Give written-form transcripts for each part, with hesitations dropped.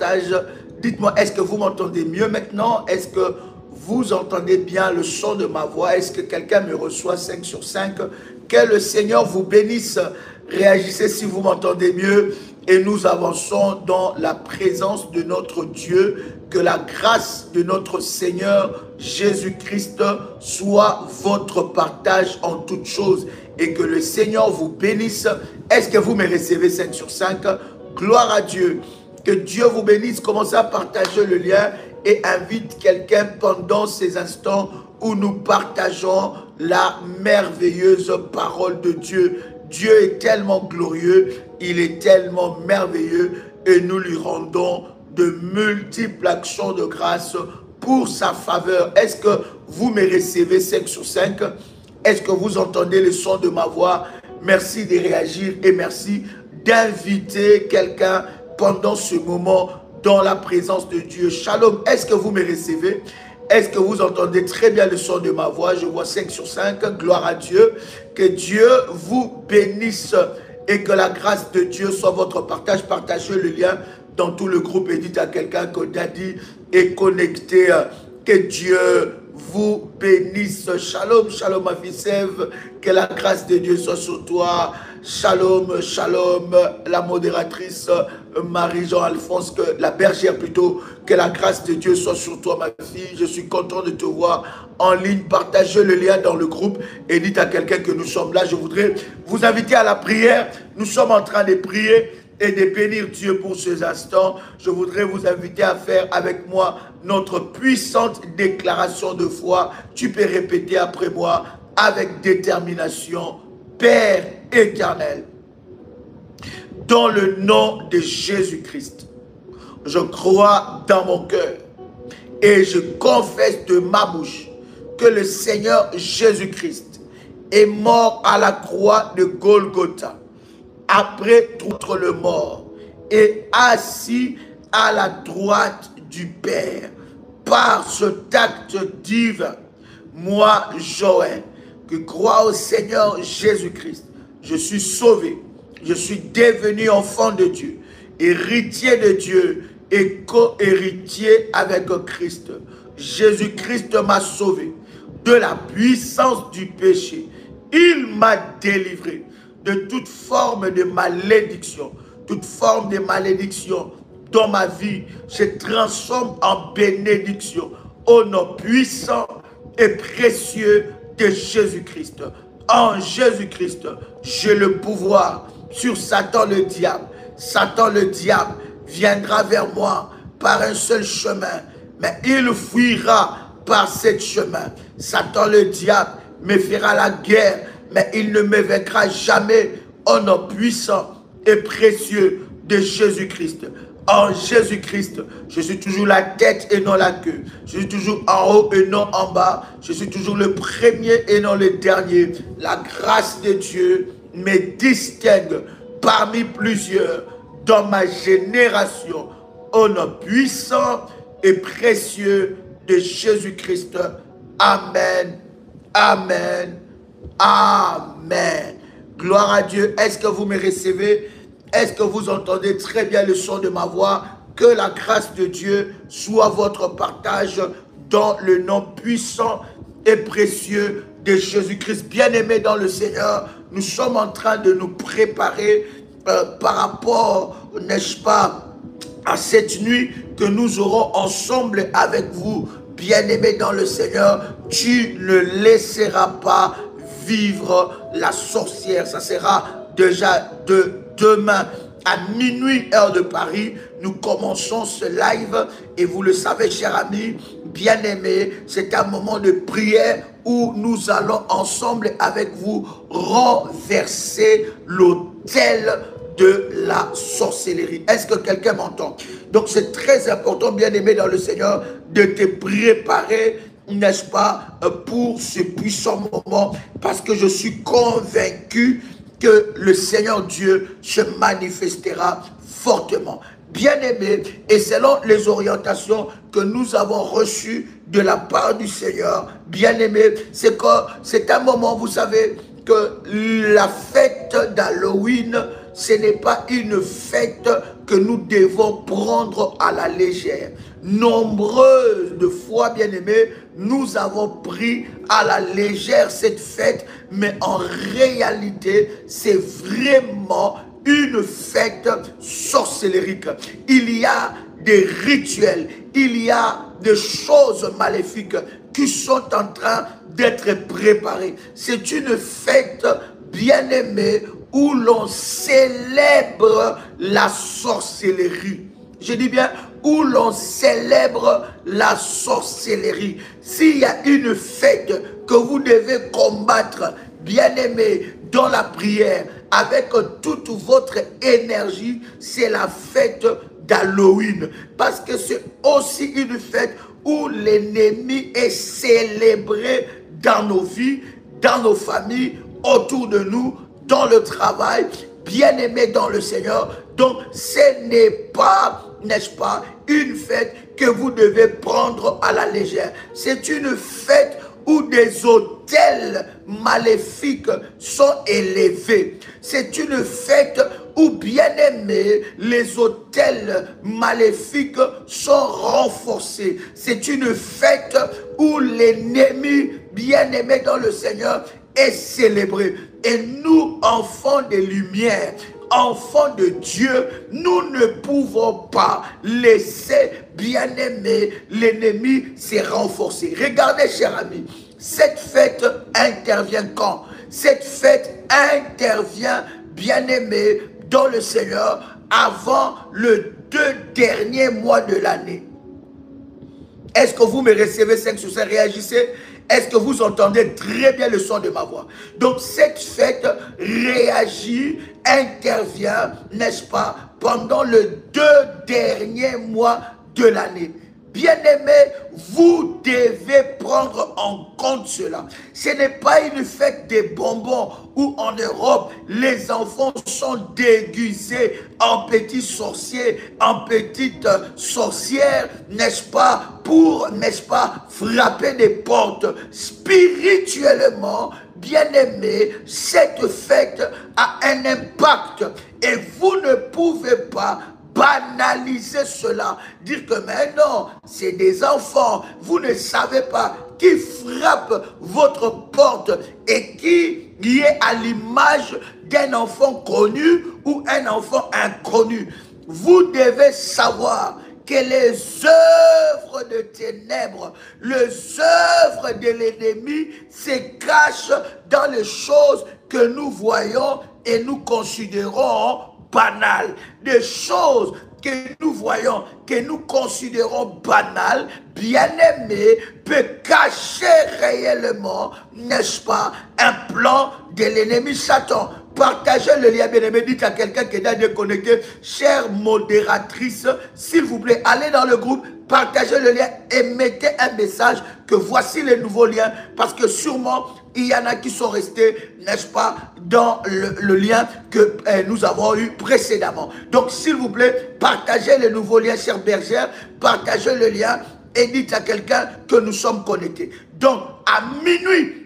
partage. Dites-moi, est-ce que vous m'entendez mieux maintenant? Est-ce que vous entendez bien le son de ma voix? Est-ce que quelqu'un me reçoit 5 sur 5? Que le Seigneur vous bénisse. Réagissez si vous m'entendez mieux. Et nous avançons dans la présence de notre Dieu. Que la grâce de notre Seigneur Jésus-Christ soit votre partage en toutes choses. Et que le Seigneur vous bénisse. Est-ce que vous me recevez 5 sur 5? Gloire à Dieu. Que Dieu vous bénisse. Commencez à partager le lien et invite quelqu'un pendant ces instants où nous partageons la merveilleuse parole de Dieu. Dieu est tellement glorieux, il est tellement merveilleux et nous lui rendons de multiples actions de grâce pour sa faveur. Est-ce que vous me recevez 5 sur 5? Est-ce que vous entendez le son de ma voix? Merci de réagir et merci d'inviter quelqu'un pendant ce moment dans la présence de Dieu. Shalom, est-ce que vous me recevez? Est-ce que vous entendez très bien le son de ma voix? Je vois 5 sur 5, gloire à Dieu. Que Dieu vous bénisse et que la grâce de Dieu soit votre partage. Partagez le lien dans tout le groupe et dites à quelqu'un que Daddy est connecté. Que Dieu vous bénisse. Shalom, shalom ma fille Sève. Que la grâce de Dieu soit sur toi. Shalom, shalom, la modératrice Marie-Jean Alphonse, la bergère plutôt, que la grâce de Dieu soit sur toi ma fille. Je suis content de te voir en ligne. Partagez le lien dans le groupe et dites à quelqu'un que nous sommes là. Je voudrais vous inviter à la prière. Nous sommes en train de prier et de bénir Dieu pour ces instants. Je voudrais vous inviter à faire avec moi notre puissante déclaration de foi. Tu peux répéter après moi avec détermination. Père éternel, dans le nom de Jésus-Christ, je crois dans mon cœur et je confesse de ma bouche que le Seigneur Jésus-Christ est mort à la croix de Golgotha après être le mort et assis à la droite du Père. Par cet acte divin, moi, Joël, que crois au Seigneur Jésus-Christ, je suis sauvé, je suis devenu enfant de Dieu, héritier de Dieu et co-héritier avec Christ. Jésus-Christ m'a sauvé de la puissance du péché. Il m'a délivré de toute forme de malédiction. Toute forme de malédiction dans ma vie se transforme en bénédiction au nom puissant et précieux de Jésus-Christ. En Jésus-Christ, j'ai le pouvoir sur Satan le diable. Satan le diable viendra vers moi par un seul chemin, mais il fuira par ce chemin. Satan le diable me fera la guerre, mais il ne me vaincra jamais au nom puissant et précieux de Jésus-Christ. En Jésus-Christ, je suis toujours la tête et non la queue. Je suis toujours en haut et non en bas. Je suis toujours le premier et non le dernier. La grâce de Dieu me distingue parmi plusieurs dans ma génération. Au nom puissant et précieux de Jésus-Christ. Amen. Amen. Amen. Gloire à Dieu. Est-ce que vous me recevez? Est-ce que vous entendez très bien le son de ma voix? Que la grâce de Dieu soit votre partage dans le nom puissant et précieux de Jésus-Christ. Bien-aimés dans le Seigneur, nous sommes en train de nous préparer par rapport, n'est-ce pas, à cette nuit que nous aurons ensemble avec vous. Bien-aimés dans le Seigneur, tu ne laisseras pas vivre la sorcière. Ça sera déjà demain à minuit heure de Paris. Nous commençons ce live et vous le savez, chers amis, bien-aimés, c'est un moment de prière où nous allons ensemble avec vous renverser l'autel de la sorcellerie. Est-ce que quelqu'un m'entend? Donc c'est très important, bien-aimé dans le Seigneur, de te préparer, n'est-ce pas, pour ce puissant moment, parce que je suis convaincu que le Seigneur Dieu se manifestera fortement. Bien-aimé, et selon les orientations que nous avons reçues de la part du Seigneur, bien-aimé, c'est un moment, vous savez, que la fête d'Halloween ce n'est pas une fête que nous devons prendre à la légère. Nombreuses de fois, bien-aimés, nous avons pris à la légère cette fête, mais en réalité, c'est vraiment une fête sorcellérique. Il y a des rituels, il y a des choses maléfiques qui sont en train d'être préparées. C'est une fête, bien-aimée, où l'on célèbre la sorcellerie. Je dis bien, où l'on célèbre la sorcellerie. S'il y a une fête que vous devez combattre, bien-aimé, dans la prière, avec toute votre énergie, c'est la fête d'Halloween. Parce que c'est aussi une fête où l'ennemi est célébré dans nos vies, dans nos familles, autour de nous, dans le travail, bien-aimé dans le Seigneur. Donc, ce n'est pas, n'est-ce pas, une fête que vous devez prendre à la légère. C'est une fête où des autels maléfiques sont élevés. C'est une fête où, bien-aimés, les autels maléfiques sont renforcés. C'est une fête où l'ennemi, bien-aimé dans le Seigneur, est célébré. Et nous, enfants des lumières, enfants de Dieu, nous ne pouvons pas laisser, bien-aimé, l'ennemi se renforcer. Regardez, chers amis, cette fête intervient quand? Cette fête intervient, bien-aimé, dans le Seigneur, avant le 2 derniers mois de l'année. Est-ce que vous me recevez 5 sur 5? Réagissez. Est-ce que vous entendez très bien le son de ma voix? Donc cette fête réagit, intervient, n'est-ce pas, pendant le 2 derniers mois de l'année. Bien-aimés, vous devez prendre en compte cela. Ce n'est pas une fête des bonbons où en Europe, les enfants sont déguisés en petits sorciers, en petites sorcières, n'est-ce pas, pour, n'est-ce pas, frapper des portes. Spirituellement, bien-aimés, cette fête a un impact et vous ne pouvez pas banaliser cela, dire que mais non, c'est des enfants, vous ne savez pas qui frappe votre porte et qui est à l'image d'un enfant connu ou un enfant inconnu. Vous devez savoir que les œuvres de ténèbres, les œuvres de l'ennemi se cachent dans les choses que nous voyons et nous considérons banales, des choses que nous voyons, que nous considérons banales, bien-aimées, peut cacher réellement, n'est-ce pas, un plan de l'ennemi Satan. Partagez le lien, bien-aimé, dites à quelqu'un qui est déjà déconnecté, chère modératrice, s'il vous plaît, allez dans le groupe, partagez le lien et mettez un message que voici les nouveaux liens, parce que sûrement, il y en a qui sont restés, n'est-ce pas, dans le lien que nous avons eu précédemment. Donc, s'il vous plaît, partagez les nouveaux liens, chère bergère, partagez le lien et dites à quelqu'un que nous sommes connectés. Donc, à minuit,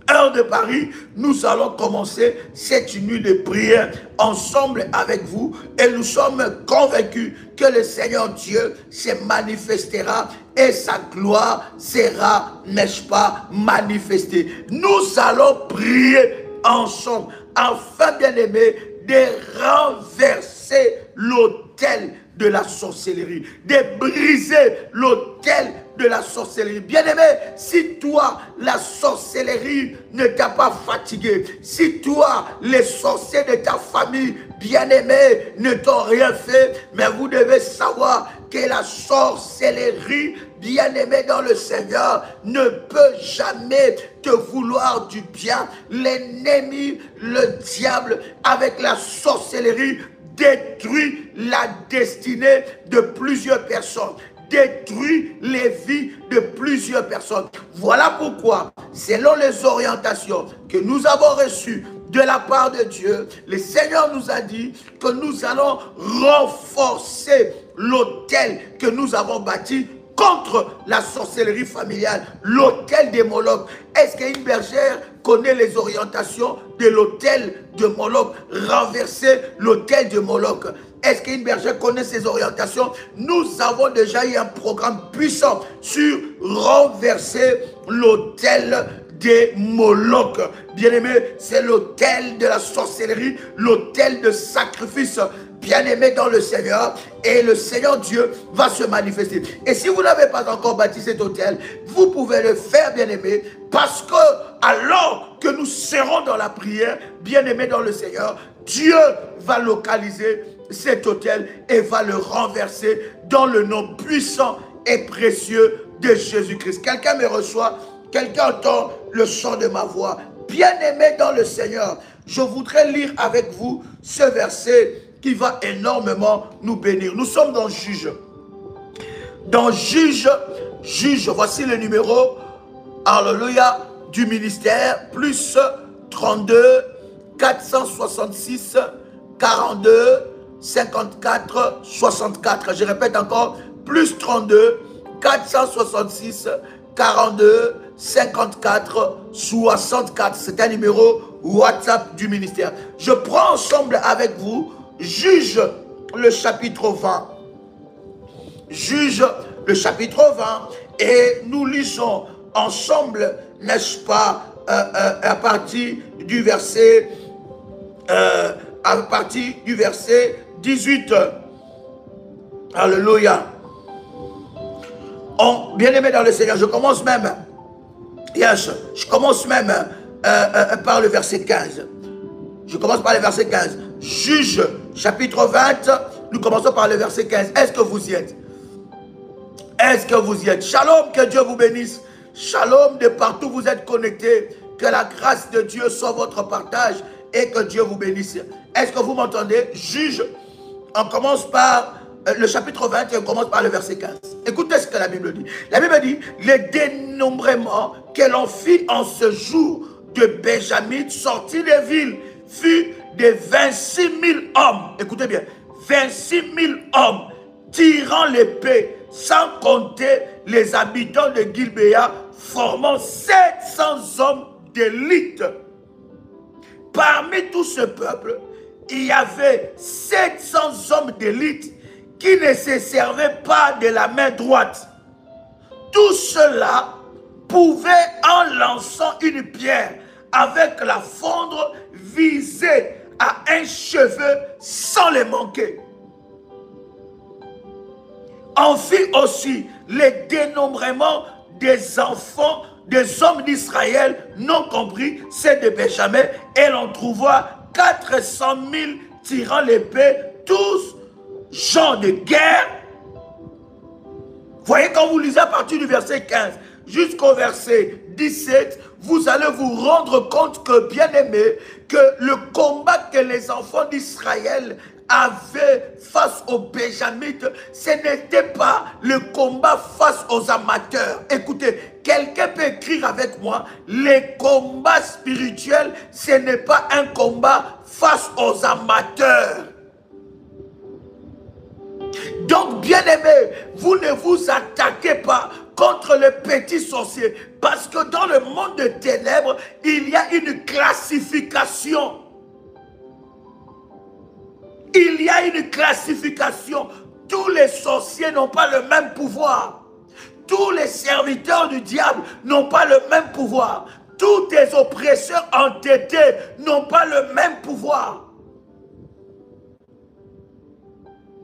heure de Paris, nous allons commencer cette nuit de prière ensemble avec vous et nous sommes convaincus que le Seigneur Dieu se manifestera et sa gloire sera, n'est-ce pas, manifestée. Nous allons prier ensemble afin, bien-aimés, de renverser l'autel de la sorcellerie, de briser l'autel de la sorcellerie. Bien-aimé, si toi, la sorcellerie ne t'a pas fatigué, si toi, les sorciers de ta famille, bien-aimé, ne t'ont rien fait, mais vous devez savoir que la sorcellerie, bien-aimé dans le Seigneur, ne peut jamais te vouloir du bien. L'ennemi, le diable, avec la sorcellerie, détruit la destinée de plusieurs personnes, détruit les vies de plusieurs personnes. Voilà pourquoi, selon les orientations que nous avons reçues de la part de Dieu, le Seigneur nous a dit que nous allons renforcer l'autel que nous avons bâti contre la sorcellerie familiale, l'autel des Moloch. Est-ce qu'une bergère connaît les orientations de l'autel de Moloch? Renverser l'autel de Moloch. Est-ce qu'une bergère connaît ses orientations? Nous avons déjà eu un programme puissant sur renverser l'autel des Moloch. Bien-aimé, c'est l'autel de la sorcellerie, l'autel de sacrifice. Bien-aimé dans le Seigneur, et le Seigneur Dieu va se manifester. Et si vous n'avez pas encore bâti cet autel, vous pouvez le faire, bien-aimé, parce que alors que nous serons dans la prière, bien-aimé dans le Seigneur, Dieu va localiser cet autel et va le renverser dans le nom puissant et précieux de Jésus-Christ. Quelqu'un me reçoit, quelqu'un entend le son de ma voix. Bien-aimé dans le Seigneur, je voudrais lire avec vous ce verset qui va énormément nous bénir. Nous sommes dans Juge. Dans Juge, voici le numéro, alléluia, du ministère, plus 32 466 42 54 64. Je répète encore, plus 32 466 42 54 64. C'est un numéro WhatsApp du ministère. Je prends ensemble avec vous Juge le chapitre 20. Juge le chapitre 20. Et nous lisons ensemble, n'est-ce pas, à partir du verset 18. Alléluia. Bien-aimé dans le Seigneur, je commence même par le verset 15. Je commence par le verset 15. Juge, chapitre 20, nous commençons par le verset 15. Est-ce que vous y êtes? Est-ce que vous y êtes? Shalom, que Dieu vous bénisse. Shalom, de partout où vous êtes connectés. Que la grâce de Dieu soit votre partage et que Dieu vous bénisse. Est-ce que vous m'entendez? Juge, on commence par le chapitre 20 et on commence par le verset 15. Écoutez ce que la Bible dit. La Bible dit, les dénombrements que l'on fit en ce jour de Benjamin sortis des villes fut de 26 000 hommes. Écoutez bien, 26 000 hommes tirant l'épée, sans compter les habitants de Gilbéa, formant 700 hommes d'élite. Parmi tout ce peuple, il y avait 700 hommes d'élite qui ne se servaient pas de la main droite. Tout cela pouvait, en lançant une pierre avec la fondre, viser à un cheveu sans les manquer. On fit aussi les dénombrements des enfants, des hommes d'Israël non compris, c'est de Benjamin, et l'on trouva 400 000 tirant l'épée, tous gens de guerre. Voyez, quand vous lisez à partir du verset 15 jusqu'au verset 17, vous allez vous rendre compte que, bien aimé, que le combat que les enfants d'Israël avaient face aux Benjamites, ce n'était pas le combat face aux amateurs. Écoutez, quelqu'un peut écrire avec moi, les combats spirituels, ce n'est pas un combat face aux amateurs. Donc, bien aimé, vous ne vous attaquez pas contre les petits sorciers, parce que dans le monde des ténèbres, il y a une classification. Il y a une classification. Tous les sorciers n'ont pas le même pouvoir. Tous les serviteurs du diable n'ont pas le même pouvoir. Tous les oppresseurs entêtés n'ont pas le même pouvoir.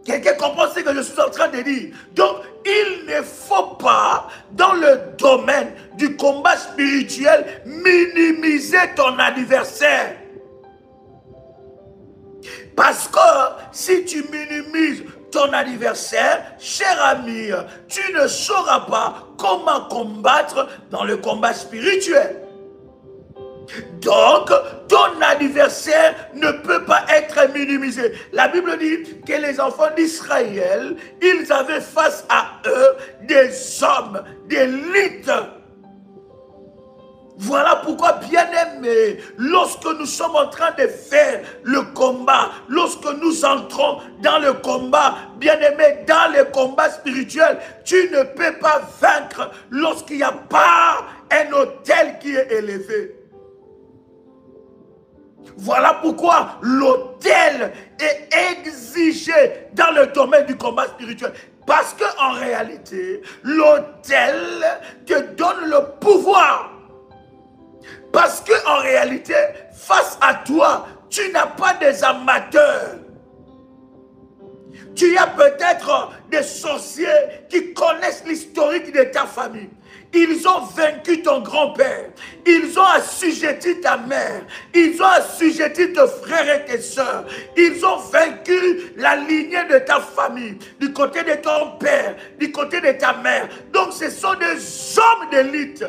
Quelqu'un comprend ce que je suis en train de dire? Donc, il ne faut pas, dans le domaine du combat spirituel, minimiser ton adversaire. Parce que si tu minimises ton adversaire, cher ami, tu ne sauras pas comment combattre dans le combat spirituel. Donc, ton adversaire ne peut pas être minimisé. La Bible dit que les enfants d'Israël, ils avaient face à eux des hommes d'élite. Voilà pourquoi, bien-aimés, lorsque nous sommes en train de faire le combat, lorsque nous entrons dans le combat, bien-aimés, dans le combat spirituel, tu ne peux pas vaincre lorsqu'il n'y a pas un autel qui est élevé. Voilà pourquoi l'autel est exigé dans le domaine du combat spirituel. Parce qu'en réalité, l'autel te donne le pouvoir. Parce qu'en réalité, face à toi, tu n'as pas des amateurs. Tu as peut-être des sorciers qui connaissent l'historique de ta famille. Ils ont vaincu ton grand-père. Ils ont assujetti ta mère. Ils ont assujetti tes frères et tes sœurs. Ils ont vaincu la lignée de ta famille, du côté de ton père, du côté de ta mère. Donc ce sont des hommes d'élite.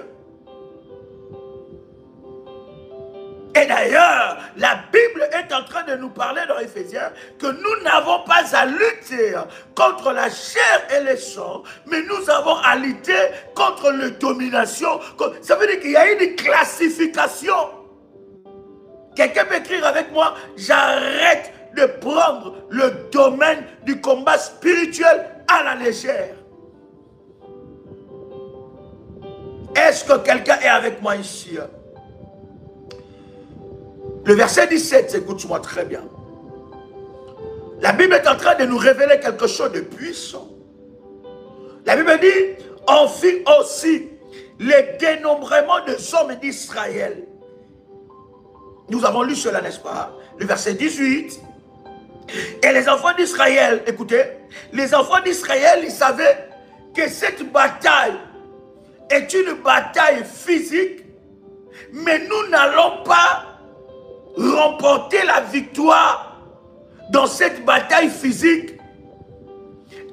Et d'ailleurs, la Bible est en train de nous parler dans Éphésiens que nous n'avons pas à lutter contre la chair et le sang, mais nous avons à lutter contre les dominations. Ça veut dire qu'il y a une classification. Quelqu'un peut écrire avec moi, j'arrête de prendre le domaine du combat spirituel à la légère. Est-ce que quelqu'un est avec moi ici? Le verset 17, écoute-moi très bien. La Bible est en train de nous révéler quelque chose de puissant. La Bible dit, on fit aussi les dénombrements des hommes d'Israël. Nous avons lu cela, n'est-ce pas? Le verset 18. Et les enfants d'Israël, écoutez, les enfants d'Israël, ils savaient que cette bataille est une bataille physique, mais nous n'allons pas remporter la victoire dans cette bataille physique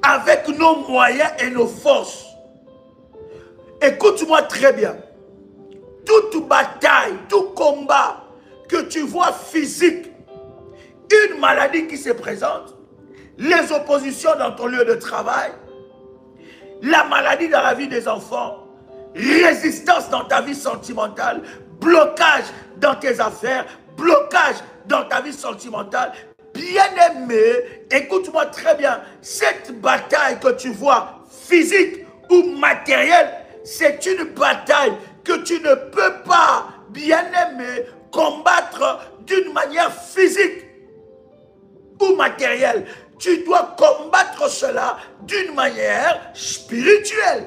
avec nos moyens et nos forces. Écoute-moi très bien. Toute bataille, tout combat que tu vois physique, une maladie qui se présente, les oppositions dans ton lieu de travail, la maladie dans la vie des enfants, résistance dans ta vie sentimentale, blocage dans tes affaires, blocage dans ta vie sentimentale. Bien-aimé, écoute-moi très bien, cette bataille que tu vois, physique ou matérielle, c'est une bataille que tu ne peux pas, bien-aimé, combattre d'une manière physique ou matérielle. Tu dois combattre cela d'une manière spirituelle.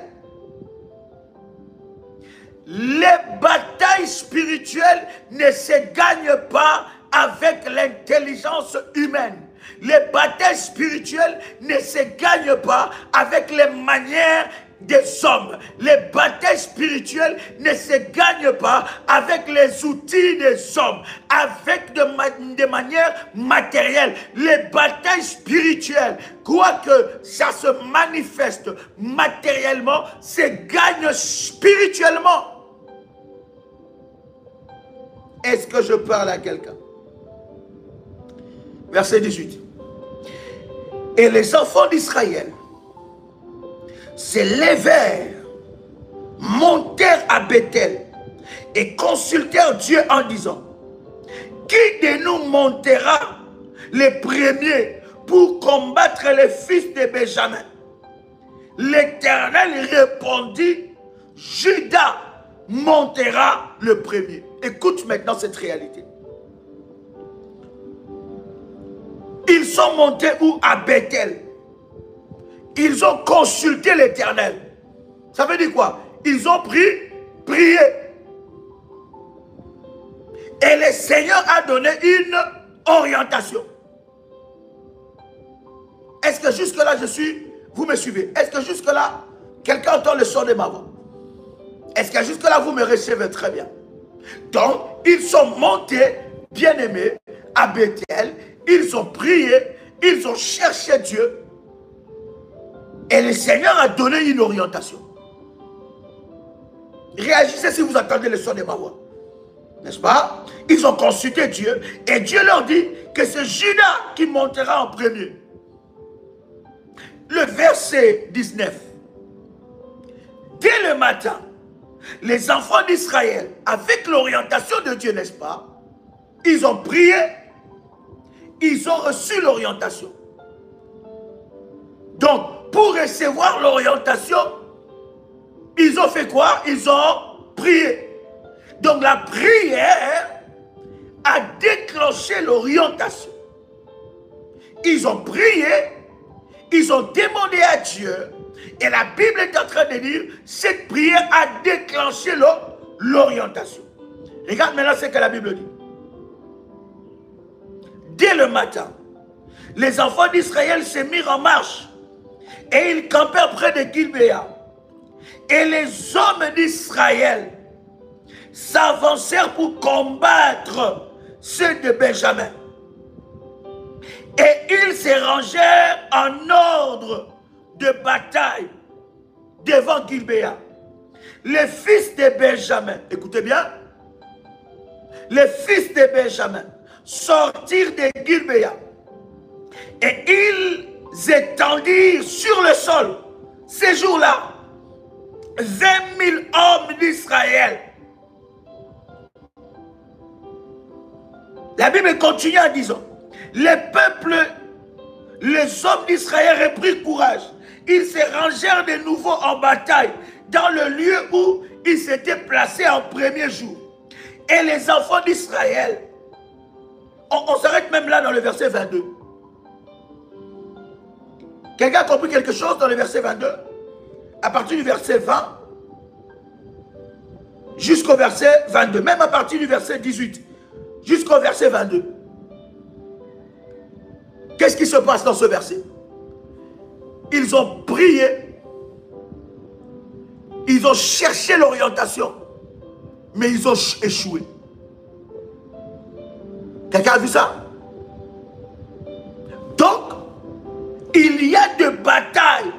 Les batailles spirituelles ne se gagnent pas avec l'intelligence humaine. Les batailles spirituelles ne se gagnent pas avec les manières des hommes. Les batailles spirituelles ne se gagnent pas avec les outils des hommes, avec de manière matérielle. Les batailles spirituelles, quoique ça se manifeste matériellement, se gagnent spirituellement. Est-ce que je parle à quelqu'un? Verset 18. Et les enfants d'Israël se levèrent, montèrent à Bethel et consultèrent Dieu en disant, qui de nous montera les premiers pour combattre les fils de Benjamin? L'Éternel répondit, Judas montera le premier. Écoute maintenant cette réalité. Ils sont montés où? À Bethel. Ils ont consulté l'Éternel. Ça veut dire quoi? Ils ont prié. Et le Seigneur a donné une orientation. Est-ce que jusque-là vous me suivez? Est-ce que jusque-là, quelqu'un entend le son de ma voix? Est-ce que jusque-là, vous me recevez très bien? Donc, ils sont montés, bien-aimés, à Bethel. Ils ont prié, ils ont cherché Dieu. Et le Seigneur a donné une orientation. Réagissez si vous entendez le son de ma voix. N'est-ce pas? Ils ont consulté Dieu. Et Dieu leur dit que c'est Judas qui montera en premier. Le verset 19. Dès le matin, Les enfants d'Israël, avec l'orientation de Dieu, n'est-ce pas? Ils ont prié, ils ont reçu l'orientation. Donc, pour recevoir l'orientation, ils ont fait quoi? Ils ont prié. Donc, la prière a déclenché l'orientation. Ils ont prié, ils ont demandé à Dieu, et la Bible est en train de dire, cette prière a déclenché l'orientation. Regarde maintenant ce que la Bible dit. Dès le matin, les enfants d'Israël se mirent en marche, et ils campèrent près de Gilbéa. Et les hommes d'Israël s'avancèrent pour combattre ceux de Benjamin. Et ils se rangèrent en ordre de bataille devant Gilbéa. Les fils de Benjamin, écoutez bien, les fils de Benjamin sortirent de Gilbéa et ils étendirent sur le sol ces jours-là 20 000 hommes d'Israël. La Bible continue en disant, les peuples, les hommes d'Israël reprirent courage. Ils se rangèrent de nouveau en bataille dans le lieu où ils s'étaient placés en premier jour. Et les enfants d'Israël, on s'arrête même là dans le verset 22. Quelqu'un a compris quelque chose dans le verset 22? À partir du verset 20 jusqu'au verset 22, même à partir du verset 18 jusqu'au verset 22. Qu'est-ce qui se passe dans ce verset? Ils ont prié, ils ont cherché l'orientation, mais ils ont échoué. Quelqu'un a vu ça? Donc, il y a des batailles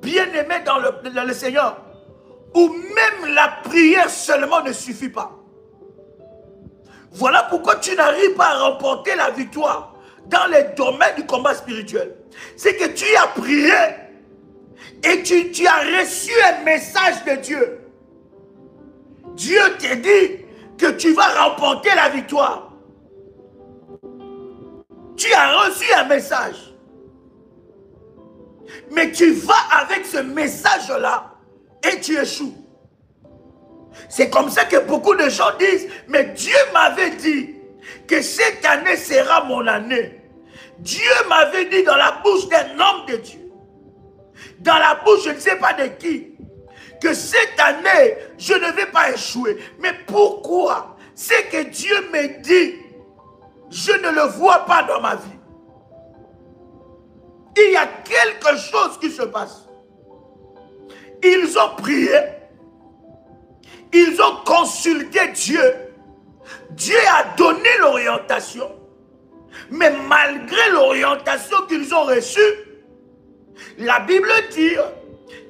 bien aimées dans le Seigneur, où même la prière seulement ne suffit pas. Voilà pourquoi tu n'arrives pas à remporter la victoire dans les domaines du combat spirituel. C'est que tu as prié et tu as reçu un message de Dieu. Dieu te dit que tu vas remporter la victoire. Tu as reçu un message. Mais tu vas avec ce message-là et tu échoues. C'est comme ça que beaucoup de gens disent, mais Dieu m'avait dit que cette année sera mon année. Dieu m'avait dit dans la bouche d'un homme de Dieu, dans la bouche je ne sais pas de qui, que cette année je ne vais pas échouer. Mais pourquoi? C'est que Dieu me dit, je ne le vois pas dans ma vie. Il y a quelque chose qui se passe. Ils ont prié. Ils ont consulté Dieu. Dieu a donné l'orientation. Mais malgré l'orientation qu'ils ont reçue, la Bible dit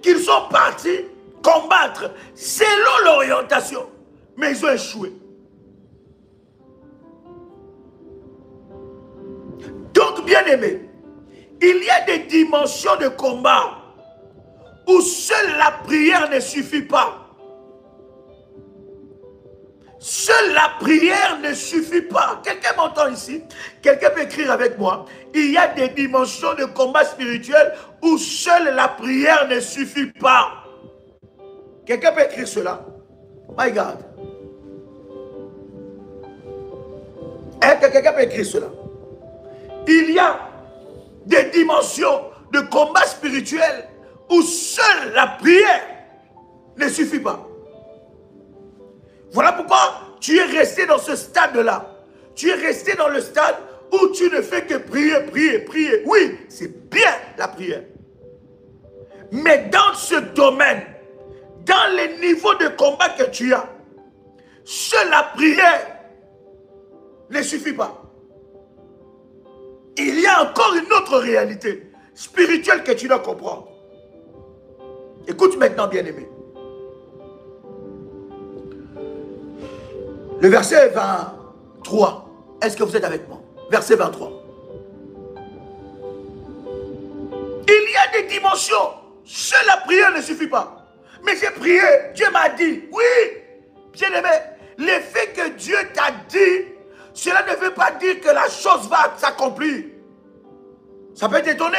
qu'ils sont partis combattre selon l'orientation. Mais ils ont échoué. Donc, bien aimé, il y a des dimensions de combat où seule la prière ne suffit pas. Seule la prière ne suffit pas. Quelqu'un m'entend ici? Quelqu'un peut écrire avec moi. Il y a des dimensions de combat spirituel où seule la prière ne suffit pas. Quelqu'un peut écrire cela? My God. Quelqu'un peut écrire cela? Il y a des dimensions de combat spirituel où seule la prière ne suffit pas. Voilà pourquoi tu es resté dans ce stade-là. Tu es resté dans le stade où tu ne fais que prier, prier, prier. Oui, c'est bien la prière. Mais dans ce domaine, dans les niveaux de combat que tu as, seule la prière ne suffit pas. Il y a encore une autre réalité spirituelle que tu dois comprendre. Écoute maintenant, bien-aimé. Le verset 23. Est-ce que vous êtes avec moi? Verset 23. Il y a des dimensions. Seule la prière ne suffit pas. Mais j'ai prié, Dieu m'a dit, oui, bien-aimé, le fait que Dieu t'a dit, cela ne veut pas dire que la chose va s'accomplir. Ça peut t'étonner,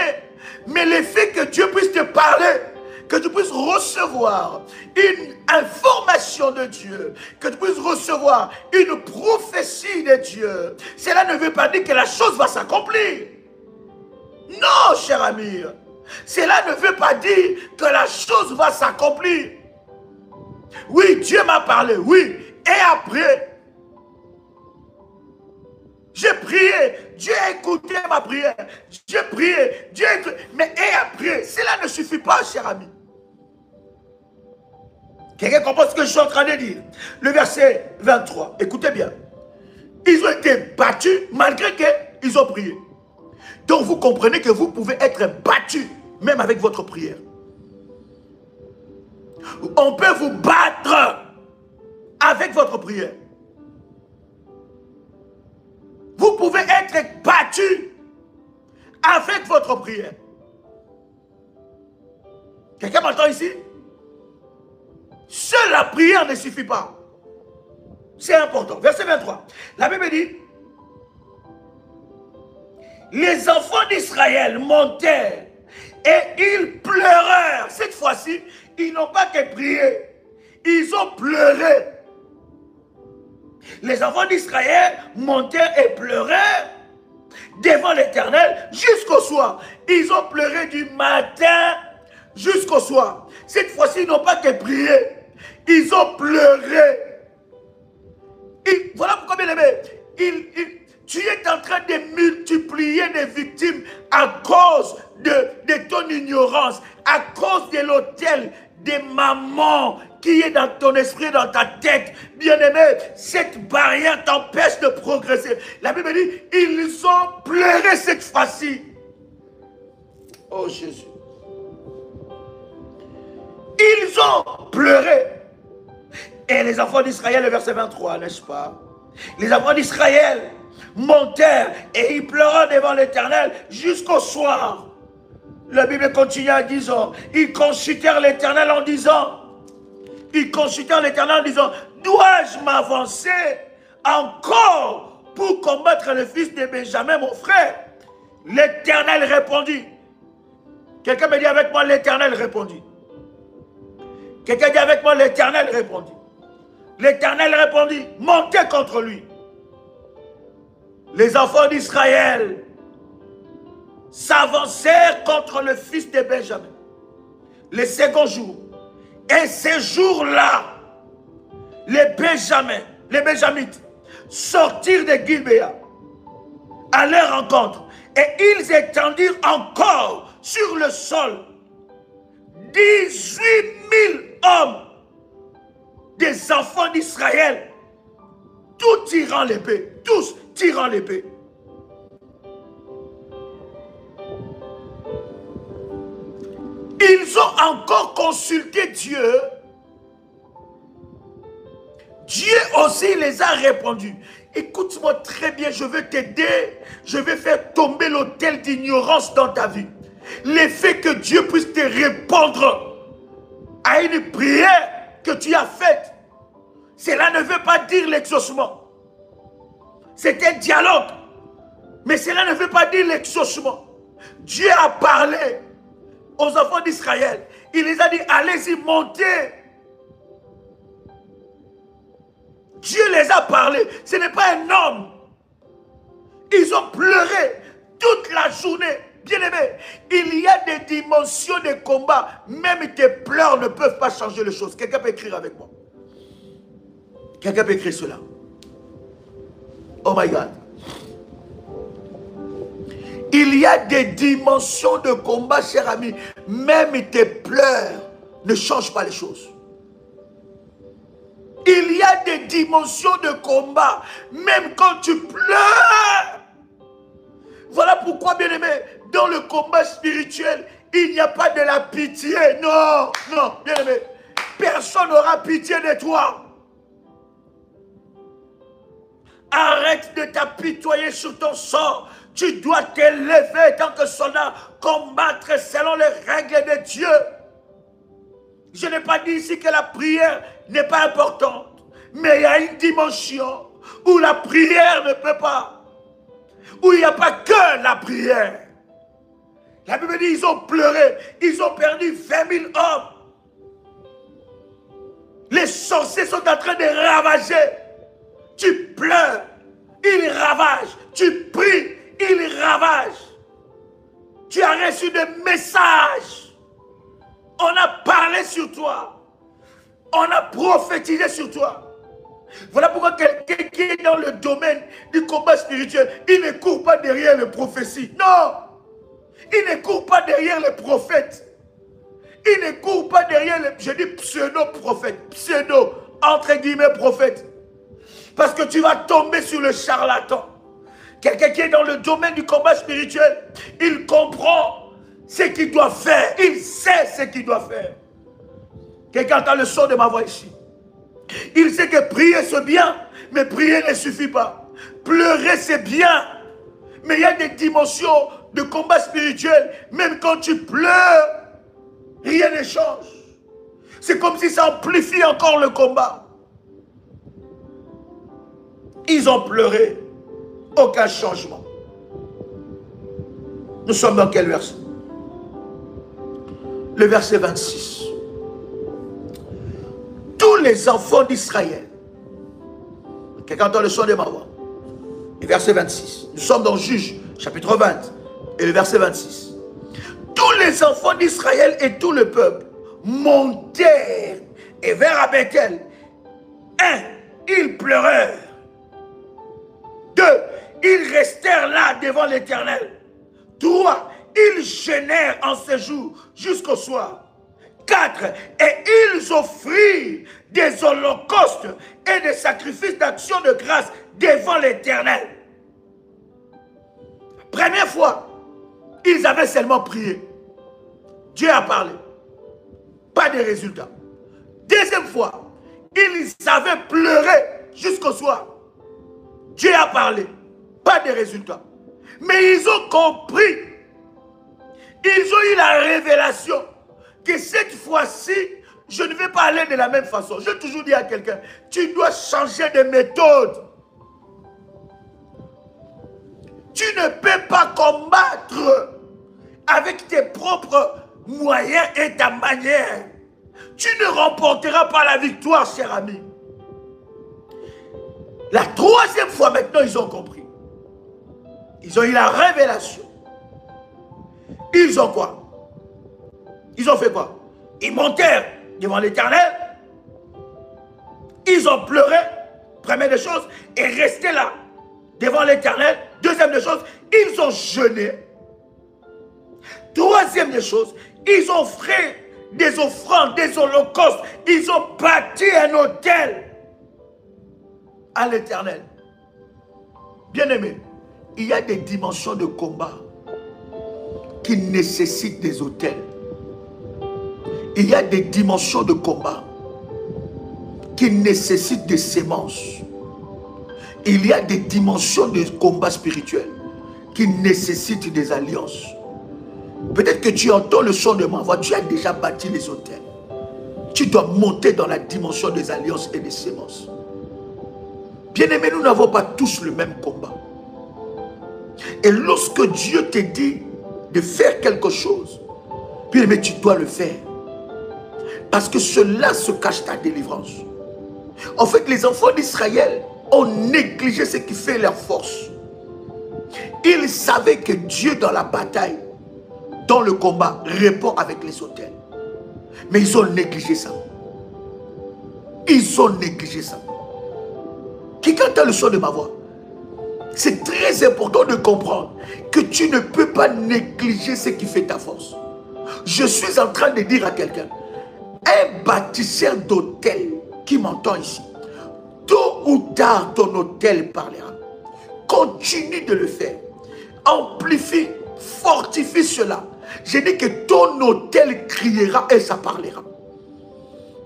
mais le fait que Dieu puisse te parler, que tu puisses recevoir une information de Dieu, que tu puisses recevoir une prophétie de Dieu, cela ne veut pas dire que la chose va s'accomplir. Non, cher ami, cela ne veut pas dire que la chose va s'accomplir. Oui, Dieu m'a parlé, oui, et après, j'ai prié, Dieu a écouté ma prière, j'ai prié, Dieu a écouté, mais et après, cela ne suffit pas, cher ami. Quelqu'un comprend ce que je suis en train de dire? Le verset 23, écoutez bien. Ils ont été battus malgré qu'ils ont prié. Donc vous comprenez que vous pouvez être battus même avec votre prière. On peut vous battre avec votre prière. Vous pouvez être battu avec votre prière. Quelqu'un m'entend ici? Seule la prière ne suffit pas. C'est important. Verset 23. La Bible dit, les enfants d'Israël montèrent et ils pleurèrent. Cette fois-ci, ils n'ont pas que prié. Ils ont pleuré. Les enfants d'Israël montèrent et pleurèrent devant l'Éternel jusqu'au soir. Ils ont pleuré du matin jusqu'au soir. Cette fois-ci, ils n'ont pas que prié. Ils ont pleuré. Et voilà pourquoi, bien aimé, tu es en train de multiplier des victimes à cause de ton ignorance, à cause de l'autel des mamans qui est dans ton esprit, dans ta tête. Bien-aimé, cette barrière t'empêche de progresser. La Bible dit, ils ont pleuré cette fois-ci. Oh Jésus. Ils ont pleuré. Et les enfants d'Israël, le verset 23, n'est-ce pas? Les enfants d'Israël montèrent et ils pleurèrent devant l'Éternel jusqu'au soir. La Bible continue en disant, ils consultèrent l'Éternel en disant, dois-je m'avancer encore pour combattre le fils de Benjamin, mon frère? L'Éternel répondit. Quelqu'un me dit avec moi, l'Éternel répondit. Quelqu'un dit avec moi, l'Éternel répondit. L'Éternel répondit, montez contre lui. Les enfants d'Israël s'avancèrent contre le fils de Benjamin. Le second jour. Et ces jours-là, les Benjamites, sortirent de Gilbéa à leur rencontre. Et ils étendirent encore sur le sol 18 000 hommes des enfants d'Israël, tous tirant l'épée, tous tirant l'épée. Ils ont encore consulté Dieu. Dieu aussi les a répondus. Écoute-moi très bien, je veux t'aider. Je vais faire tomber l'autel d'ignorance dans ta vie. Le fait que Dieu puisse te répondre à une prière que tu as faite, cela ne veut pas dire l'exaucement. C'est un dialogue. Mais cela ne veut pas dire l'exaucement. Dieu a parlé aux enfants d'Israël. Il les a dit, allez-y, montez. Dieu les a parlé. Ce n'est pas un homme. Ils ont pleuré toute la journée. Bien-aimé, il y a des dimensions de combat. Même tes pleurs ne peuvent pas changer les choses. Quelqu'un peut écrire avec moi. Quelqu'un peut écrire cela. Oh my God. Il y a des dimensions de combat, cher ami. Même tes pleurs ne changent pas les choses. Il y a des dimensions de combat. Même quand tu pleures. Voilà pourquoi, bien-aimé, dans le combat spirituel, il n'y a pas de la pitié. Non, non, bien-aimé. Personne n'aura pitié de toi. Arrête de t'apitoyer sur ton sort. Tu dois t'élever tant que soldat, combattre selon les règles de Dieu. Je n'ai pas dit ici que la prière n'est pas importante. Mais il y a une dimension où la prière ne peut pas. Où il n'y a pas que la prière. La Bible dit ils ont pleuré. Ils ont perdu 20 000 hommes. Les sorciers sont en train de ravager. Tu pleures. Ils ravagent. Tu pries. Ils ravagent. Tu as reçu des messages. On a parlé sur toi. On a prophétisé sur toi. Voilà pourquoi quelqu'un qui est dans le domaine du combat spirituel, il ne court pas derrière les prophéties. Non. Il ne court pas derrière les prophètes. Il ne court pas derrière les, je dis pseudo-prophètes. Pseudo, entre guillemets, prophètes. Parce que tu vas tomber sur le charlatan. Quelqu'un qui est dans le domaine du combat spirituel, il comprend ce qu'il doit faire. Il sait ce qu'il doit faire. Quelqu'un entend le son de ma voix ici. Il sait que prier c'est bien, mais prier ne suffit pas. Pleurer c'est bien, mais il y a des dimensions de combat spirituel. Même quand tu pleures, rien ne change. C'est comme si ça amplifie encore le combat. Ils ont pleuré. Aucun changement. Nous sommes dans quel verset? Le verset 26. Tous les enfants d'Israël. Quelqu'un entend le son de ma voix. Le verset 26. Nous sommes dans Juge, chapitre 20. Et le verset 26. Tous les enfants d'Israël et tout le peuple montèrent et vers Bethel. 1. Ils pleurèrent. 2. Ils restèrent là devant l'Éternel. 3. Ils jeûnèrent en ce jour jusqu'au soir. 4. Et ils offrirent des holocaustes et des sacrifices d'action de grâce devant l'Éternel. Première fois, ils avaient seulement prié. Dieu a parlé. Pas de résultat. Deuxième fois, ils avaient pleuré jusqu'au soir. Dieu a parlé. Pas de résultat. Mais ils ont compris. Ils ont eu la révélation que cette fois-ci, je ne vais pas aller de la même façon. Je toujours dis à quelqu'un, tu dois changer de méthode. Tu ne peux pas combattre avec tes propres moyens et ta manière. Tu ne remporteras pas la victoire, cher ami. La troisième fois maintenant, ils ont compris. Ils ont eu la révélation. Ils ont quoi? Ils ont fait quoi? Ils montèrent devant l'Éternel. Ils ont pleuré, première des choses, et resté là, devant l'Éternel. Deuxième des choses, ils ont jeûné. Troisième des choses, ils ont fait des offrandes, des holocaustes. Ils ont bâti un autel à l'Éternel. Bien-aimé, il y a des dimensions de combat qui nécessitent des autels. Il y a des dimensions de combat qui nécessitent des sémences. Il y a des dimensions de combat spirituel qui nécessitent des alliances. Peut-être que tu entends le son de ma voix, tu as déjà bâti les autels. Tu dois monter dans la dimension des alliances et des sémences. Bien-aimés, nous n'avons pas tous le même combat. Et lorsque Dieu te dit de faire quelque chose, bien-aimé, tu dois le faire. Parce que cela se cache ta délivrance. En fait, les enfants d'Israël ont négligé ce qui fait leur force. Ils savaient que Dieu dans la bataille, dans le combat, répond avec les autels. Mais ils ont négligé ça. Ils ont négligé ça. Quelqu'un entend le son de ma voix? C'est très important de comprendre que tu ne peux pas négliger ce qui fait ta force. Je suis en train de dire à quelqu'un, un bâtisseur d'autel qui m'entend ici, tôt ou tard ton autel parlera. Continue de le faire. Amplifie, fortifie cela. Je dis que ton autel criera et ça parlera.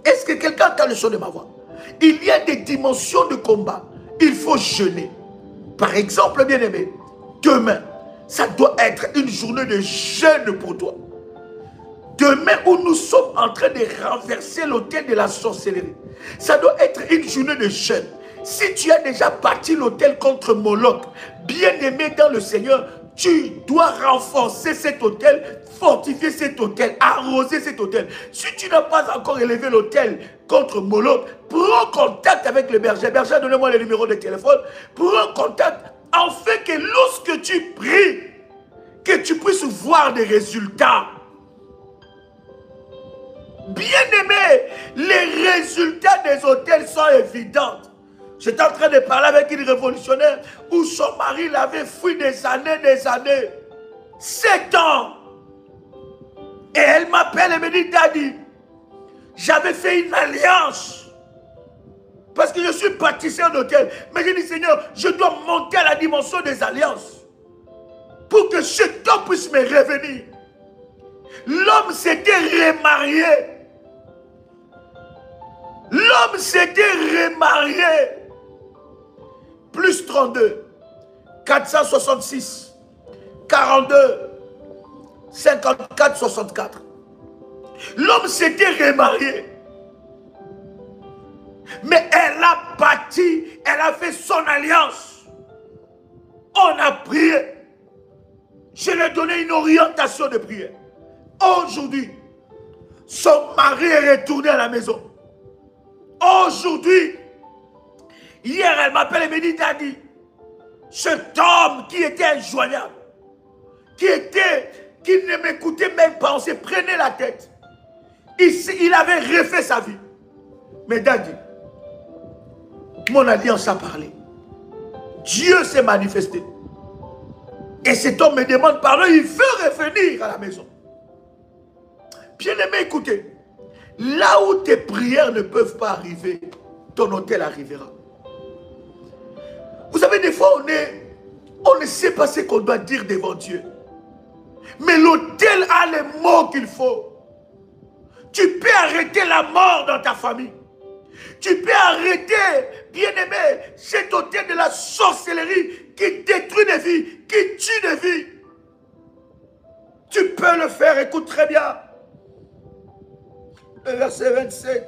Est-ce que quelqu'un entend le son de ma voix? Il y a des dimensions de combat. Il faut jeûner. Par exemple, bien-aimé, demain, ça doit être une journée de jeûne pour toi. demain où nous sommes en train de renverser l'autel de la sorcellerie, ça doit être une journée de jeûne. Si tu as déjà bâti l'autel contre Moloch, bien-aimé dans le Seigneur, tu dois renforcer cet autel, fortifier cet autel, arroser cet autel. Si tu n'as pas encore élevé l'autel contre Moloch, prends contact avec le berger. Berger, donnez-moi le numéro de téléphone. Prends contact afin que lorsque tu pries, que tu puisses voir des résultats. Bien-aimé, les résultats des autels sont évidents. J'étais en train de parler avec une révolutionnaire où son mari l'avait fui des années. 7 ans. Et elle m'appelle et me dit, Daddy, j'avais fait une alliance. Parce que je suis bâtisseur un hôtel. Mais j'ai dit, Seigneur, je dois monter à la dimension des alliances. Pour que cet homme puisse me revenir. L'homme s'était remarié. L'homme s'était remarié. Plus 32. 466. 42. 54, 64. L'homme s'était remarié. Mais elle a bâti, elle a fait son alliance. On a prié. Je lui ai donné une orientation de prière. Aujourd'hui, son mari est retourné à la maison. Aujourd'hui, hier, elle m'appelle et me dit, Daddy, cet homme qui était injoignable, qui ne m'écoutait même pas, on se prenait la tête. Il avait refait sa vie. Mais Daddy, mon alliance a parlé. Dieu s'est manifesté. Et cet homme me demande pardon, il veut revenir à la maison. Bien-aimé, écoutez, là où tes prières ne peuvent pas arriver, ton hôtel arrivera. Vous savez, des fois, on ne sait pas ce qu'on doit dire devant Dieu. Mais l'autel a les mots qu'il faut. Tu peux arrêter la mort dans ta famille. Tu peux arrêter, bien-aimé, cet autel de la sorcellerie qui détruit des vies, qui tue des vies. Tu peux le faire, écoute très bien. Le verset 27.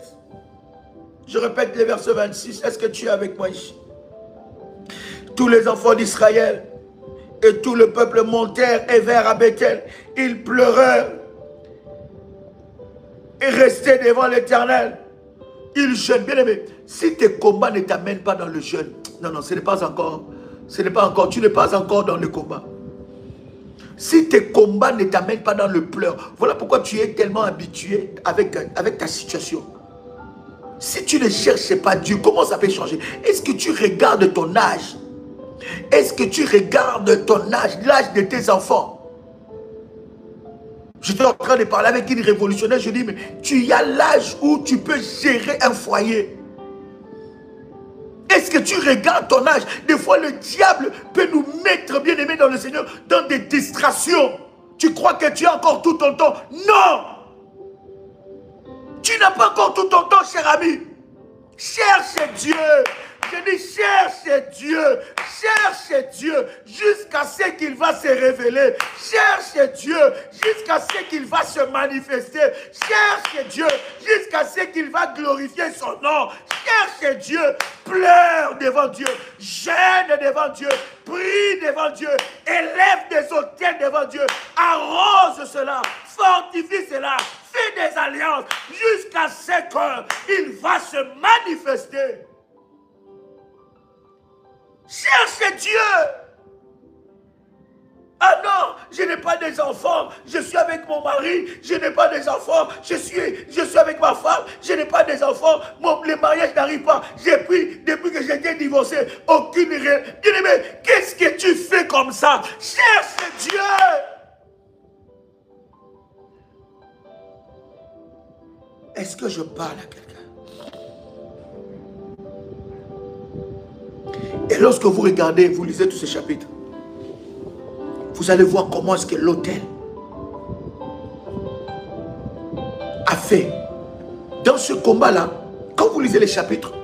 Je répète le verset 26. Est-ce que tu es avec moi ici? Tous les enfants d'Israël et tout le peuple montèrent et vinrent à Bethel. Ils pleurèrent et restaient devant l'Éternel. Ils jeûnent. Bien aimé, si tes combats ne t'amènent pas dans le jeûne, non, ce n'est pas encore, tu n'es pas encore dans le combat. Si tes combats ne t'amènent pas dans le pleur, voilà pourquoi tu es tellement habitué avec ta situation. Si tu ne cherches pas Dieu, comment ça peut changer? Est-ce que tu regardes ton âge? Est-ce que tu regardes ton âge, l'âge de tes enfants? J'étais en train de parler avec une révolutionnaire, je dis, mais tu as l'âge où tu peux gérer un foyer. Est-ce que tu regardes ton âge? Des fois, le diable peut nous mettre, bien aimés dans le Seigneur, dans des distractions. Tu crois que tu as encore tout ton temps? Non! Tu n'as pas encore tout ton temps, cher ami. Cherche Dieu. Je dis, cherche Dieu jusqu'à ce qu'il va se révéler. Cherche Dieu jusqu'à ce qu'il va se manifester. Cherche Dieu jusqu'à ce qu'il va glorifier son nom. Cherche Dieu, pleure devant Dieu, gêne devant Dieu, prie devant Dieu, élève des autels devant Dieu, arrose cela, fortifie cela, fais des alliances jusqu'à ce qu'il va se manifester. Cherche Dieu. Ah non, je n'ai pas des enfants, je suis avec mon mari, je n'ai pas des enfants, je suis avec ma femme, je n'ai pas des enfants, le mariage n'arrive pas. J'ai pris, depuis que j'étais divorcé, aucune raison. Bien-aimé, qu'est-ce que tu fais comme ça? Cherche Dieu. Est-ce que je parle à quelqu'un? Et lorsque vous regardez, vous lisez tous ces chapitres, vous allez voir comment est-ce que l'autel a fait. Dans ce combat-là, quand vous lisez les chapitres,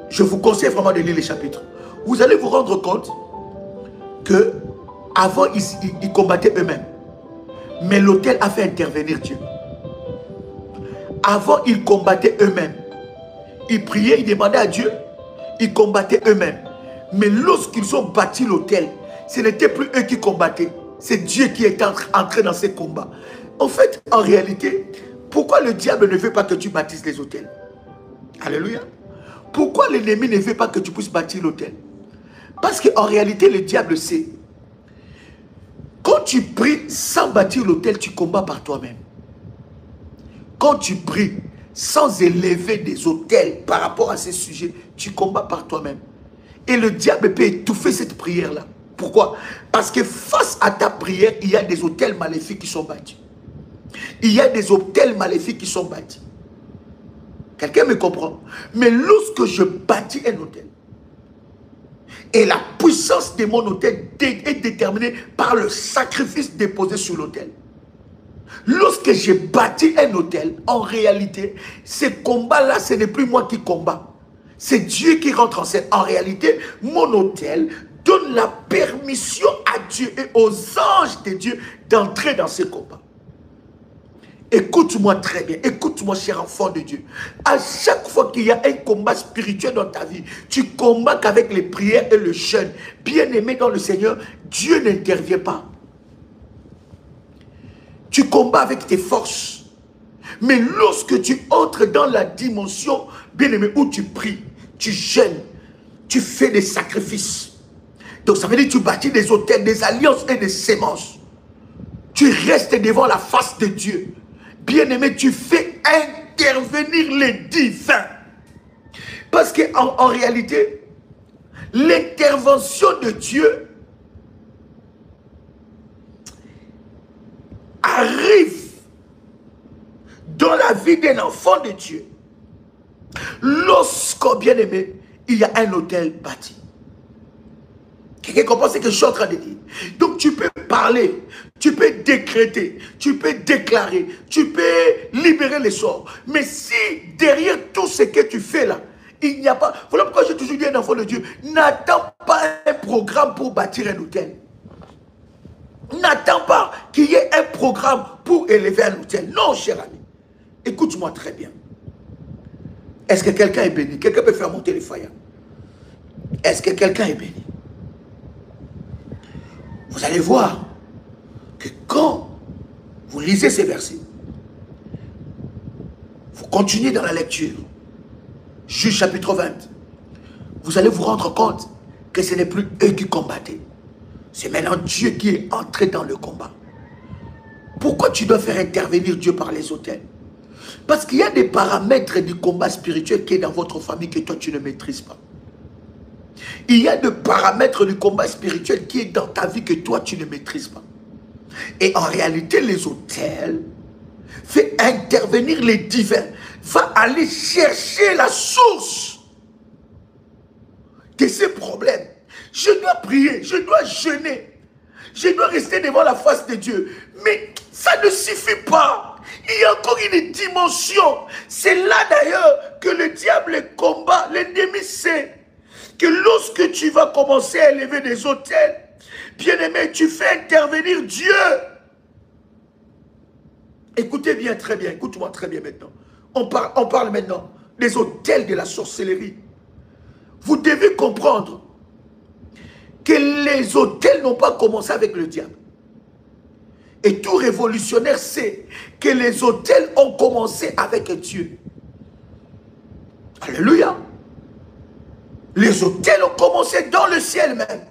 je vous conseille vraiment de lire les chapitres. Vous allez vous rendre compte que avant ils combattaient eux-mêmes. Mais l'autel a fait intervenir Dieu. Avant, ils combattaient eux-mêmes. Ils priaient, ils demandaient à Dieu. Ils combattaient eux-mêmes. Mais lorsqu'ils ont bâti l'autel, ce n'était plus eux qui combattaient. C'est Dieu qui est entré dans ces combats. En fait, en réalité, pourquoi le diable ne veut pas que tu bâtisses les autels? Alléluia. Pourquoi l'ennemi ne veut pas que tu puisses bâtir l'autel? Parce qu'en réalité, le diable sait. Quand tu pries sans bâtir l'autel, tu combats par toi-même. Quand tu pries sans élever des autels par rapport à ces sujets, tu combats par toi-même. Et le diable peut étouffer cette prière-là. Pourquoi? Parce que face à ta prière, il y a des autels maléfiques qui sont bâtis. Il y a des autels maléfiques qui sont bâtis. Quelqu'un me comprend? Mais lorsque je bâtis un autel, et la puissance de mon autel est déterminée par le sacrifice déposé sur l'autel. Lorsque j'ai bâti un autel, en réalité, ce combat-là, ce n'est plus moi qui combat. C'est Dieu qui rentre en scène. En réalité, mon autel donne la permission à Dieu et aux anges de Dieu d'entrer dans ce combat. Écoute-moi très bien, écoute-moi cher enfant de Dieu. À chaque fois qu'il y a un combat spirituel dans ta vie, tu combats qu'avec les prières et le jeûne. Bien-aimé dans le Seigneur, Dieu n'intervient pas. Tu combats avec tes forces. Mais lorsque tu entres dans la dimension, bien-aimé, où tu pries, tu jeûnes, tu fais des sacrifices. Donc ça veut dire que tu bâtis des autels, des alliances et des sémences. Tu restes devant la face de Dieu. Bien-aimé, tu fais intervenir les divins. Parce qu'en réalité, l'intervention de Dieu arrive dans la vie d'un enfant de Dieu. Lorsque, bien-aimé, il y a un autel bâti. Quelqu'un comprend ce que je suis en train de dire? Donc tu peux parler, tu peux décréter, tu peux déclarer, tu peux libérer les sorts. Mais si derrière tout ce que tu fais là, il n'y a pas... Voilà pourquoi j'ai toujours dit à un enfant de Dieu, n'attends pas un programme pour bâtir un autel. N'attends pas qu'il y ait un programme pour élever un autel. Non, cher ami. Écoute-moi très bien. Est-ce que quelqu'un est béni? Quelqu'un peut faire monter les failles? Est-ce que quelqu'un est béni? Vous allez voir que quand vous lisez ces versets, vous continuez dans la lecture, Juge chapitre 20, vous allez vous rendre compte que ce n'est plus eux qui combattaient. C'est maintenant Dieu qui est entré dans le combat. Pourquoi tu dois faire intervenir Dieu par les autels? Parce qu'il y a des paramètres du combat spirituel qui est dans votre famille que toi tu ne maîtrises pas. Il y a des paramètres du combat spirituel qui est dans ta vie que toi tu ne maîtrises pas. Et en réalité, les autels font intervenir les divins. Va aller chercher la source de ces problèmes. Je dois prier, je dois jeûner. Je dois rester devant la face de Dieu. Mais ça ne suffit pas. Il y a encore une dimension. C'est là d'ailleurs que le diable combat. L'ennemi sait que lorsque tu vas commencer à élever des autels, bien-aimé, tu fais intervenir Dieu. Écoutez bien, très bien, écoute-moi très bien maintenant. On parle maintenant des autels de la sorcellerie. Vous devez comprendre que les autels n'ont pas commencé avec le diable. Et tout révolutionnaire sait que les autels ont commencé avec Dieu. Alléluia. Les autels ont commencé dans le ciel même.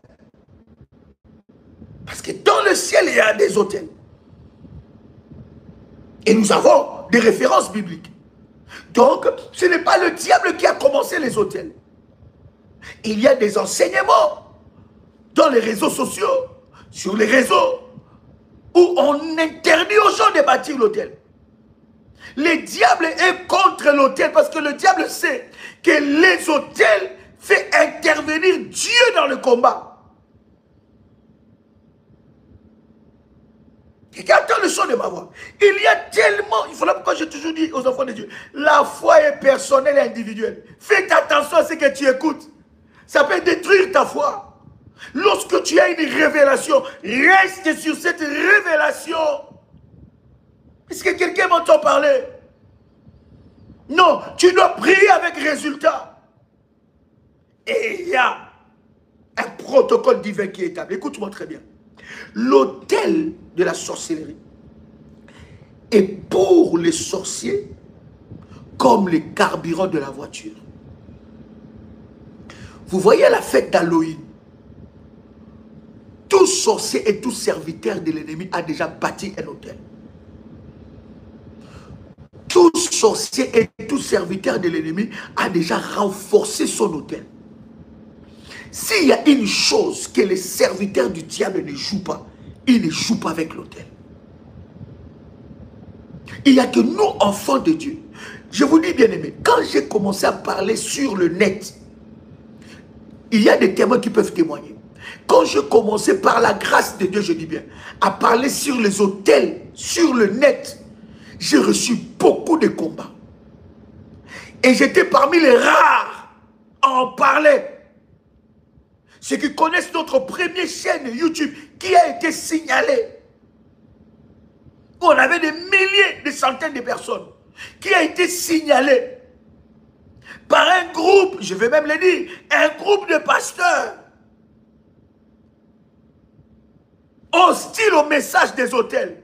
Parce que dans le ciel, il y a des autels. Et nous avons des références bibliques. Donc, ce n'est pas le diable qui a commencé les autels. Il y a des enseignements dans les réseaux sociaux, sur les réseaux, où on interdit aux gens de bâtir l'autel. Le diable est contre l'autel parce que le diable sait que les autels font intervenir Dieu dans le combat. Quelqu'un entend le son de ma voix. Il y a tellement, il faut là pourquoi j'ai toujours dit aux enfants de Dieu, la foi est personnelle et individuelle. Faites attention à ce que tu écoutes. Ça peut détruire ta foi. Lorsque tu as une révélation, reste sur cette révélation. m'entends parler? Non, tu dois prier avec résultat. Et il y a un protocole divin qui est établi. Écoute-moi très bien. L'autel de la sorcellerie est pour les sorciers comme les carburants de la voiture. Vous voyez la fête d'Halloween. Tout sorcier et tout serviteur de l'ennemi a déjà bâti un autel. Tout sorcier et tout serviteur de l'ennemi a déjà renforcé son autel. S'il y a une chose que les serviteurs du diable ne jouent pas, ils ne jouent pas avec l'autel. Il n'y a que nous, enfants de Dieu. Je vous dis bien aimé, quand j'ai commencé à parler sur le net, il y a des témoins qui peuvent témoigner. Quand je commençais par la grâce de Dieu, je dis bien, à parler sur les autels, sur le net, j'ai reçu beaucoup de combats. Et j'étais parmi les rares à en parler. Ceux qui connaissent notre première chaîne YouTube qui a été signalée, où on avait des milliers, des centaines de personnes, qui a été signalée par un groupe, je vais même le dire, un groupe de pasteurs hostile au message des autels.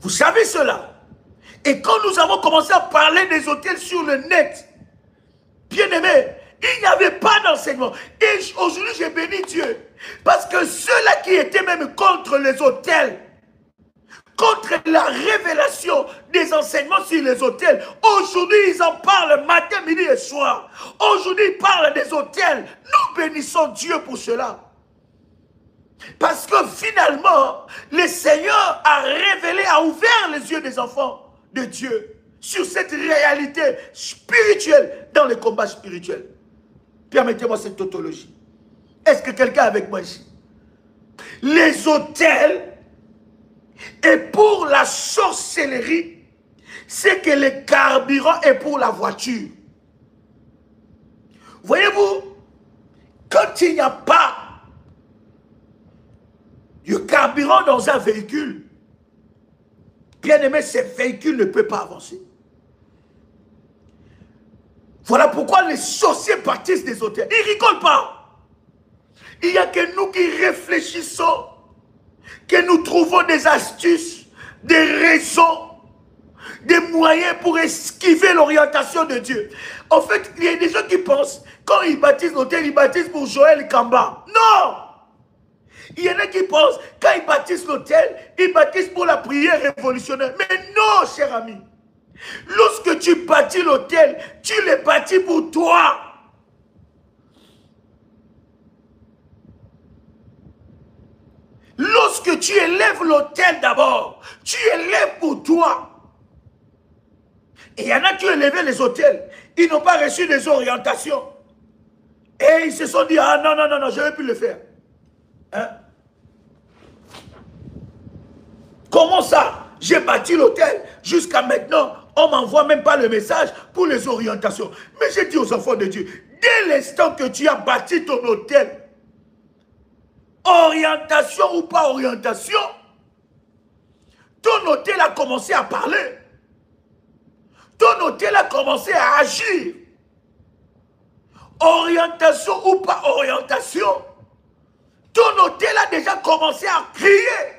Vous savez cela? Et quand nous avons commencé à parler des autels sur le net, bien aimé, il n'y avait pas d'enseignement. Et aujourd'hui, j'ai béni Dieu. Parce que ceux-là qui étaient même contre les autels, contre la révélation des enseignements sur les autels, aujourd'hui, ils en parlent matin, midi et soir. Aujourd'hui, ils parlent des autels. Nous bénissons Dieu pour cela. Parce que finalement, le Seigneur a révélé, a ouvert les yeux des enfants de Dieu sur cette réalité spirituelle dans les combats spirituels. Permettez-moi cette tautologie. Est-ce que quelqu'un est avec moi ici? Les autels et pour la sorcellerie, c'est que le carburant est pour la voiture. Voyez-vous, quand il n'y a pas de carburant dans un véhicule, bien aimé, ce véhicule ne peut pas avancer. Voilà pourquoi les sorciers bâtissent des autels. Ils ne rigolent pas. Il n'y a que nous qui réfléchissons, que nous trouvons des astuces, des raisons, des moyens pour esquiver l'orientation de Dieu. En fait, il y a des gens qui pensent, quand ils bâtissent l'autel, ils bâtissent pour Joël Kamba. Non! Il y en a qui pensent, quand ils bâtissent l'autel, ils bâtissent pour la prière révolutionnaire. Mais non, cher ami. Lorsque tu bâtis l'autel, tu le bâtis pour toi. Lorsque tu élèves l'autel d'abord, tu élèves pour toi. Et il y en a qui ont élevé les autels. Ils n'ont pas reçu des orientations. Et ils se sont dit, ah non, non, non, non, je ne vais plus le faire. Hein? Comment ça? J'ai bâti l'autel. Jusqu'à maintenant, on ne m'envoie même pas le message pour les orientations. Mais j'ai dit aux enfants de Dieu, dès l'instant que tu as bâti ton autel, orientation ou pas orientation, ton autel a commencé à parler. Ton autel a commencé à agir. Orientation ou pas orientation, ton autel a déjà commencé à crier.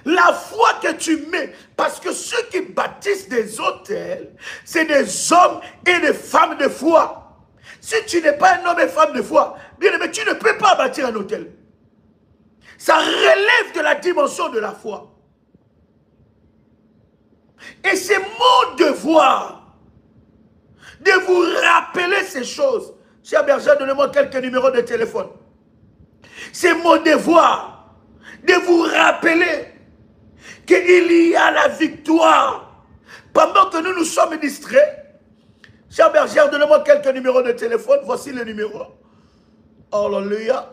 La foi que tu mets, parce que ceux qui bâtissent des autels, c'est des hommes et des femmes de foi. Si tu n'es pas un homme et femme de foi, bien aimé, tu ne peux pas bâtir un autel. Ça relève de la dimension de la foi. Et c'est mon devoir de vous rappeler ces choses. Cher berger, donnez-moi quelques numéros de téléphone. C'est mon devoir de vous rappeler qu'il y a la victoire. Pendant que nous nous sommes distraits, cher berger, donnez-moi quelques numéros de téléphone. Voici les numéros. Alléluia.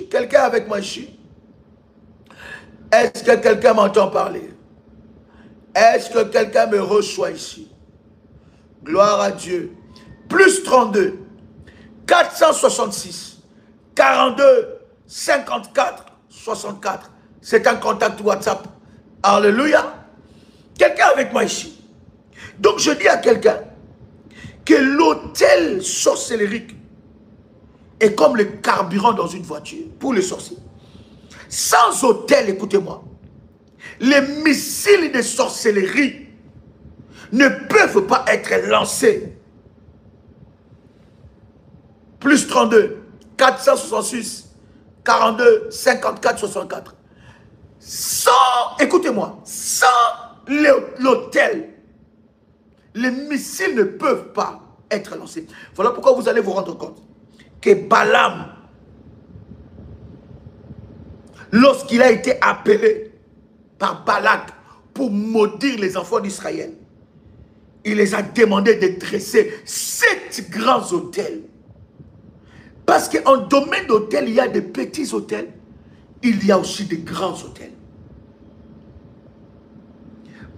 Quelqu'un avec moi ici? Est-ce que quelqu'un m'entend parler? Est-ce que quelqu'un me reçoit ici? Gloire à Dieu. Plus 32, 466, 42, 54, 64. C'est un contact WhatsApp. Alléluia. Quelqu'un avec moi ici. Donc je dis à quelqu'un que l'autel sorcellerique est comme le carburant dans une voiture pour les sorciers. Sans autel, écoutez-moi, les missiles de sorcellerie ne peuvent pas être lancés. Plus 32, 466, 42, 54, 64. Sans, écoutez-moi, sans l'autel, les missiles ne peuvent pas être lancés. Voilà pourquoi vous allez vous rendre compte que Balaam, lorsqu'il a été appelé par Balak pour maudire les enfants d'Israël, il les a demandé de dresser 7 grands autels. Parce qu'en domaine d'autel, il y a des petits autels, il y a aussi des grands autels.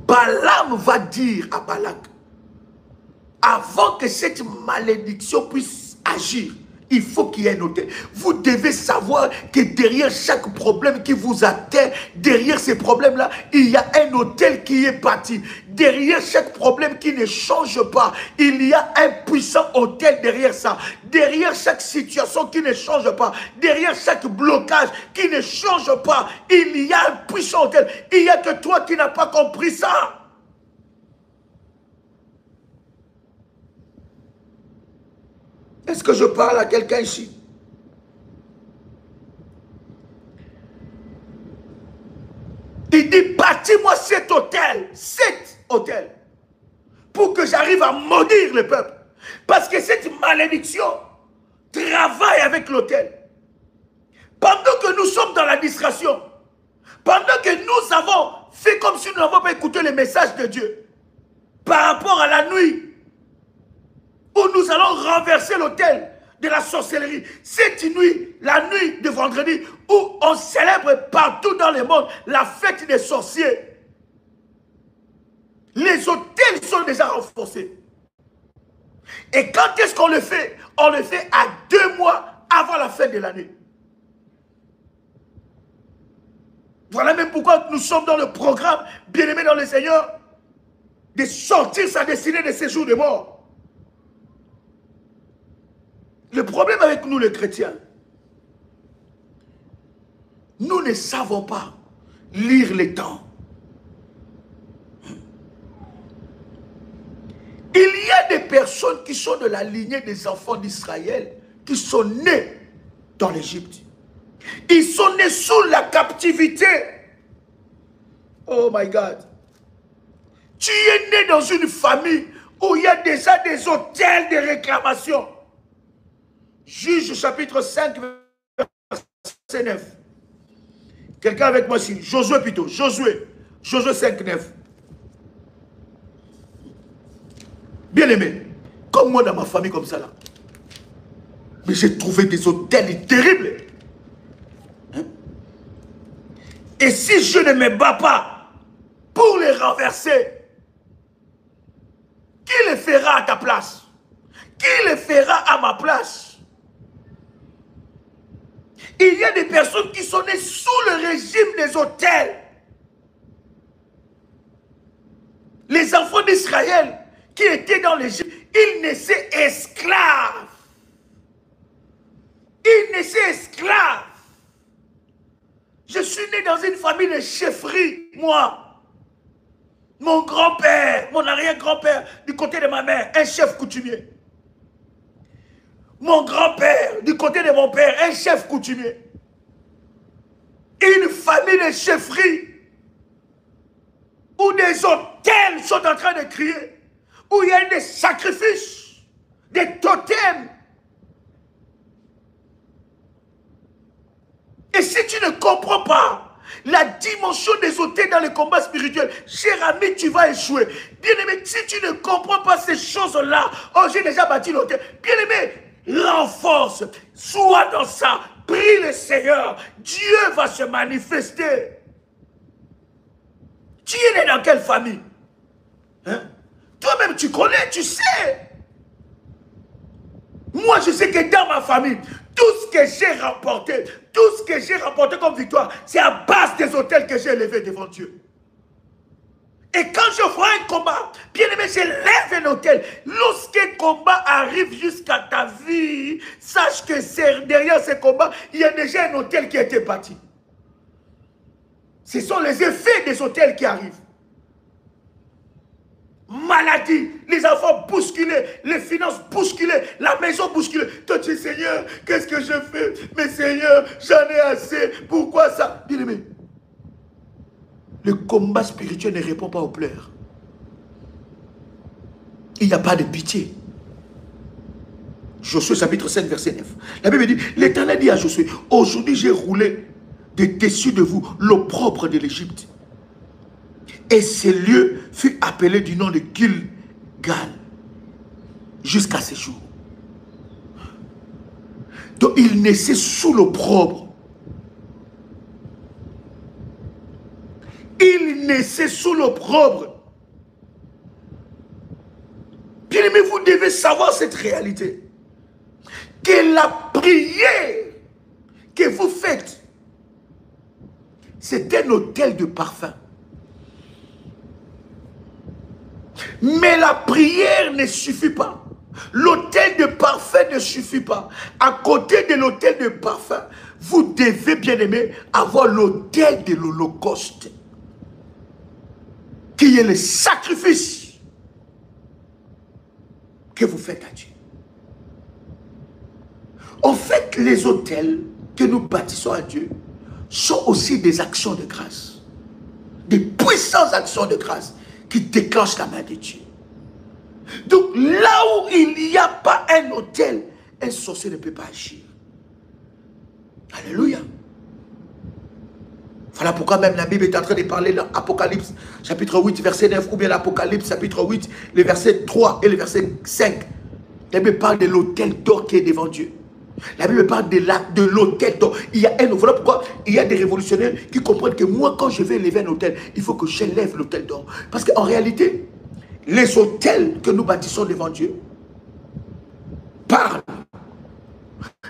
Balaam va dire à Balak, avant que cette malédiction puisse agir, il faut qu'il y ait un autel. Vous devez savoir que derrière chaque problème qui vous atteint, derrière ces problèmes-là, il y a un autel qui est bâti. Derrière chaque problème qui ne change pas, il y a un puissant autel derrière ça. Derrière chaque situation qui ne change pas, derrière chaque blocage qui ne change pas, il y a un puissant autel. Il n'y a que toi qui n'as pas compris ça. Est-ce que je parle à quelqu'un ici? Il dit, bâtis-moi cet hôtel, pour que j'arrive à maudire le peuple. Parce que cette malédiction travaille avec l'autel. Pendant que nous sommes dans la distraction, pendant que nous avons fait comme si nous n'avons pas écouté le message de Dieu, par rapport à la nuit, où nous allons renverser l'autel de la sorcellerie. Cette nuit, la nuit de vendredi, où on célèbre partout dans le monde la fête des sorciers. Les autels sont déjà renforcés. Et quand est-ce qu'on le fait? On le fait à 2 mois avant la fin de l'année. Voilà même pourquoi nous sommes dans le programme, bien-aimés dans le Seigneur, de sortir sa destinée de ces jours de mort. Le problème avec nous les chrétiens, nous ne savons pas lire les temps. Il y a des personnes qui sont de la lignée des enfants d'Israël, qui sont nés dans l'Égypte. Ils sont nés sous la captivité. Oh my God. Tu es né dans une famille où il y a déjà des autels de réclamation. Juge chapitre 5, verset 9. Quelqu'un avec moi ici. Josué plutôt. Josué 5, 9. Bien aimé. Comme moi dans ma famille comme ça là. Mais j'ai trouvé des autels terribles. Hein? Et si je ne me bats pas pour les renverser, qui le fera à ta place? Qui le fera à ma place? Il y a des personnes qui sont nées sous le régime des autels. Les enfants d'Israël qui étaient dans l'Égypte, ils naissaient esclaves. Ils naissaient esclaves. Je suis né dans une famille de chefferie, moi. Mon grand-père, mon arrière-grand-père, du côté de ma mère, un chef coutumier. Mon grand-père, du côté de mon père, un chef coutumier. Une famille de chefferie où des autels sont en train de crier, où il y a des sacrifices, des totems. Et si tu ne comprends pas la dimension des autels dans le combat spirituel, cher ami, tu vas échouer. Bien-aimé, si tu ne comprends pas ces choses-là, oh, j'ai déjà bâti l'autel. Bien-aimé, renforce, sois dans ça, prie le Seigneur, Dieu va se manifester. Tu es né dans quelle famille? Hein? Toi-même tu connais, tu sais. Moi je sais que dans ma famille, Tout ce que j'ai remporté, tout ce que j'ai remporté comme victoire, c'est à base des autels que j'ai élevés devant Dieu. Et quand je vois un combat, bien aimé, je lève un autel. Lorsqu'un combat arrive jusqu'à ta vie, sache que derrière ce combat, il y a déjà un autel qui a été bâti. Ce sont les effets des autels qui arrivent. Maladie, les enfants bousculés, les finances bousculées, la maison bousculée. Toi tu dis, Seigneur, qu'est-ce que je fais? Mais Seigneur, j'en ai assez. Pourquoi ça? Bien aimé, le combat spirituel ne répond pas aux pleurs. Il n'y a pas de pitié. Josué chapitre 5 verset 9. La Bible dit, l'Éternel dit à Josué, aujourd'hui j'ai roulé dessus de vous l'opprobre de l'Égypte. Et ce lieu fut appelé du nom de Gilgal jusqu'à ce jour. Donc il naissait sous l'opprobre. Il naissait sous l'opprobre. Bien aimé, vous devez savoir cette réalité. Que la prière que vous faites, c'est un autel de parfum. Mais la prière ne suffit pas. L'autel de parfum ne suffit pas. À côté de l'autel de parfum, vous devez, bien aimé, avoir l'autel de l'Holocauste, qui est le sacrifice que vous faites à Dieu. En fait, les autels que nous bâtissons à Dieu sont aussi des actions de grâce. Des puissantes actions de grâce qui déclenchent la main de Dieu. Donc là où il n'y a pas un autel, un sorcier ne peut pas agir. Alléluia. Voilà pourquoi même la Bible est en train de parler dans Apocalypse chapitre 8 verset 9 ou bien l'Apocalypse chapitre 8 les versets 3 et le verset 5. La Bible parle de l'autel d'or qui est devant Dieu. La Bible parle de l'autel d'or. Il y a un, voilà pourquoi il y a des révolutionnaires qui comprennent que moi quand je vais élever un autel, il faut que j'élève l'autel d'or. Parce qu'en réalité, les autels que nous bâtissons devant Dieu parlent.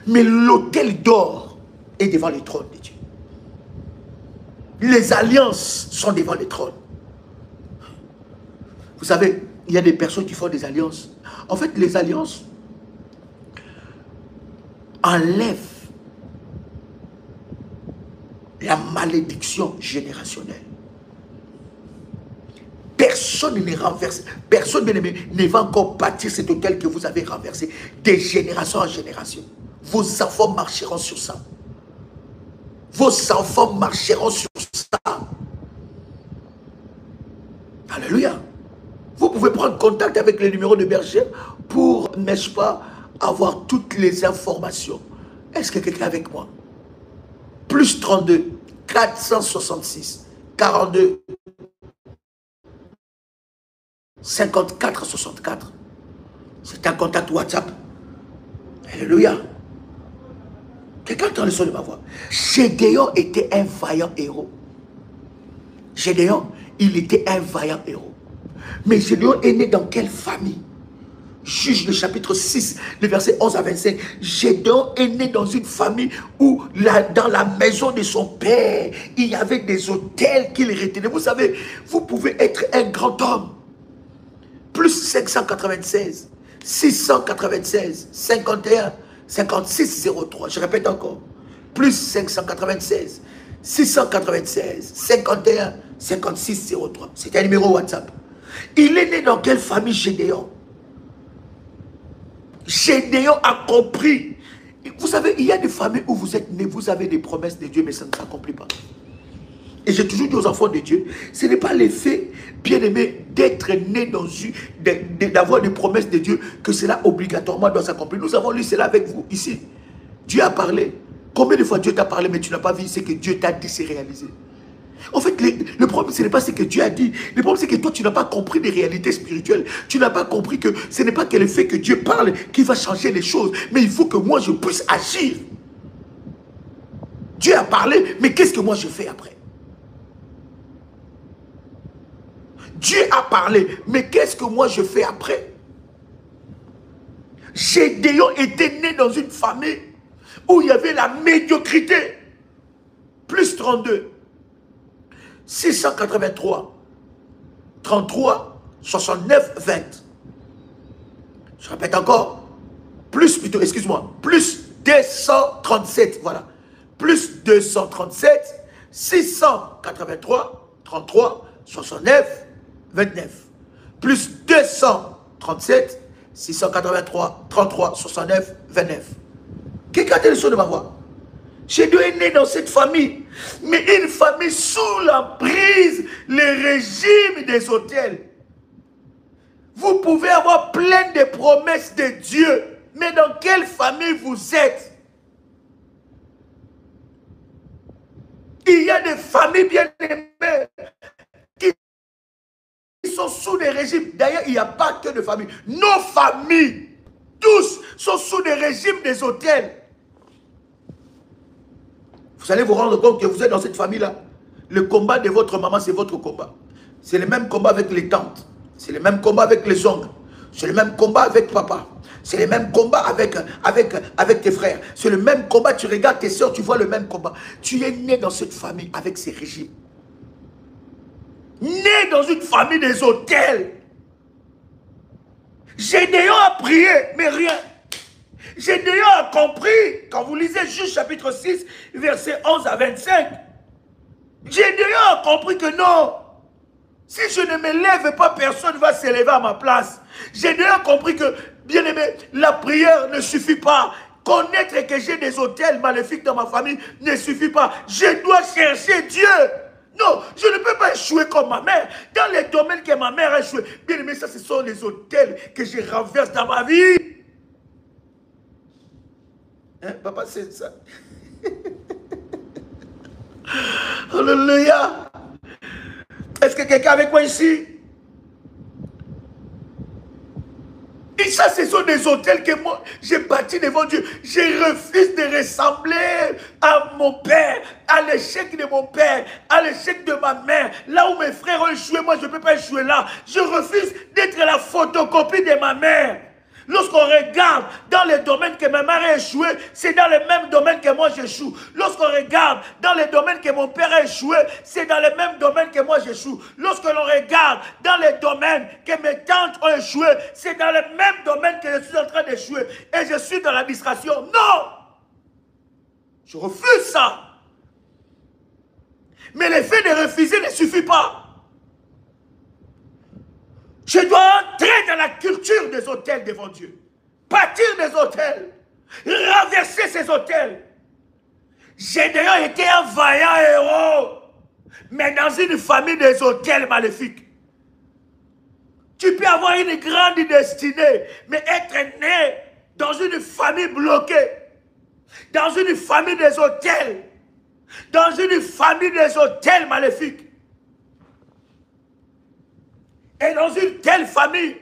Mais l'autel d'or est devant le trône de Dieu. Les alliances sont devant le trône. Vous savez, il y a des personnes qui font des alliances. En fait, les alliances enlèvent la malédiction générationnelle. Personne ne renverse, personne ne va encore bâtir cet autel que vous avez renversé de génération en génération. Vos enfants marcheront sur ça. Vos enfants marcheront sur ça. Alléluia. Vous pouvez prendre contact avec le numéro de Berger pour, n'est-ce pas, avoir toutes les informations. Est-ce que quelqu'un est avec moi? Plus 32 466 42 54 64. C'est un contact WhatsApp. Alléluia. Quelqu'un entend le son de ma voix. Gédéon était un vaillant héros. Gédéon, il était un vaillant héros. Mais Gédéon est né dans quelle famille? Juge le chapitre 6, le verset 11 à 25. Gédéon est né dans une famille où, dans la maison de son père, il y avait des autels qu'il retenait. Vous savez, vous pouvez être un grand homme. Plus 596, 696, 51, 56, 03. Je répète encore. Plus 596, 696, 51, 56, 03. C'est un numéro WhatsApp. Il est né dans quelle famille Gédéon? Gédéon a compris. Vous savez, il y a des familles où vous êtes nés, vous avez des promesses de Dieu, mais ça ne s'accomplit pas. Et j'ai toujours dit aux enfants de Dieu, ce n'est pas l'effet, bien aimé, d'être né dans une, d'avoir des promesses de Dieu, que cela obligatoirement doit s'accomplir. Nous avons lu cela avec vous ici. Dieu a parlé. Combien de fois Dieu t'a parlé, mais tu n'as pas vu ce que Dieu t'a dit, c'est réalisé. En fait, le problème, ce n'est pas ce que Dieu a dit. Le problème, c'est que toi, tu n'as pas compris des réalités spirituelles. Tu n'as pas compris que ce n'est pas que le fait que Dieu parle qui va changer les choses. Mais il faut que moi, je puisse agir. Dieu a parlé, mais qu'est-ce que moi, je fais après? Dieu a parlé, mais qu'est-ce que moi, je fais après? Gédéon était né dans une famille où il y avait la médiocrité. Plus 32. 683. 33, 69, 20. Je répète encore. Plus plutôt, excuse-moi. Plus 237. Voilà. Plus 237. 683, 33, 69, 29. Plus 237, 683, 33, 69, 29. Quelqu'un a le son de ma voix? J'ai dû être né dans cette famille, mais une famille sous l'emprise, les régimes des hôtels. Vous pouvez avoir plein de promesses de Dieu, mais dans quelle famille vous êtes? Il y a des familles bien aimées qui sont sous des régimes. D'ailleurs, il n'y a pas que de familles. Nos familles, tous, sont sous des régimes des hôtels. Vous allez vous rendre compte que vous êtes dans cette famille-là. Le combat de votre maman, c'est votre combat. C'est le même combat avec les tantes. C'est le même combat avec les oncles. C'est le même combat avec papa. C'est le même combat avec tes frères. C'est le même combat. Tu regardes tes soeurs, tu vois le même combat. Tu es né dans cette famille avec ces régimes. Né dans une famille des hôtels. Gédéon a prié, mais rien. Gédéon a compris, quand vous lisez Juge chapitre 6, versets 11 à 25, Gédéon a compris que non, si je ne me lève pas, personne ne va s'élever à ma place. Gédéon a compris que, bien aimé, la prière ne suffit pas. Connaître que j'ai des hôtels maléfiques dans ma famille ne suffit pas. Je dois chercher Dieu. Non, je ne peux pas échouer comme ma mère. Dans les domaines que ma mère a échoué. Bien aimé, ça, ce sont les hôtels que je renverse dans ma vie. Hein, papa, c'est ça. Alléluia. Est-ce que quelqu'un avec moi ici? Et ça, ce sont des hôtels que moi, j'ai bâtis devant Dieu. Je refuse de ressembler à mon père, à l'échec de mon père, à l'échec de ma mère. Là où mes frères ont échoué, moi, je ne peux pas échouer là. Je refuse d'être la photocopie de ma mère. Lorsqu'on regarde dans les domaines que ma mère a échoué, c'est dans les mêmes domaines que moi j'échoue. Lorsqu'on regarde dans les domaines que mon père a échoué, c'est dans les mêmes domaines que moi j'échoue. Lorsque l'on regarde dans les domaines que mes tantes ont échoué, c'est dans les mêmes domaines que je suis en train d'échouer. Et je suis dans la distraction. Non! Je refuse ça. Mais le fait de refuser ne suffit pas. Je dois entrer dans la culture des hôtels devant Dieu. Bâtir des hôtels. Renverser ces hôtels. Gédéon était un vaillant héros. Mais dans une famille des hôtels maléfiques. Tu peux avoir une grande destinée. Mais être né dans une famille bloquée. Dans une famille des hôtels. Dans une famille des hôtels maléfiques. Et dans une telle famille,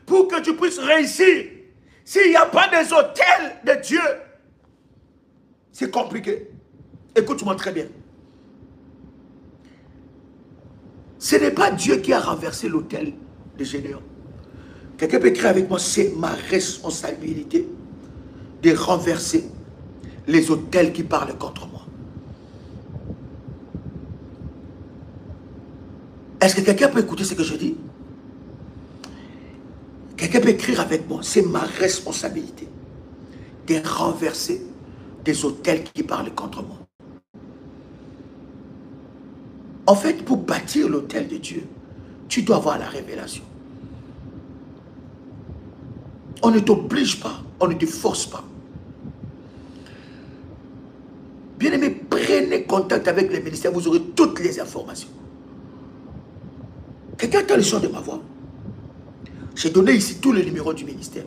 pour que tu puisses réussir, s'il n'y a pas des hôtels de Dieu, c'est compliqué. Écoute-moi très bien. Ce n'est pas Dieu qui a renversé l'hôtel de Gédéon. Quelqu'un peut écrire avec moi, c'est ma responsabilité de renverser les hôtels qui parlent contre moi. Est-ce que quelqu'un peut écouter ce que je dis? Quelqu'un peut écrire avec moi, c'est ma responsabilité de renverser des hôtels qui parlent contre moi. En fait, pour bâtir l'hôtel de Dieu, tu dois avoir la révélation. On ne t'oblige pas, on ne te force pas. Bien-aimés, prenez contact avec les ministères, vous aurez toutes les informations. Quelqu'un entend le son de ma voix? J'ai donné ici tous les numéros du ministère.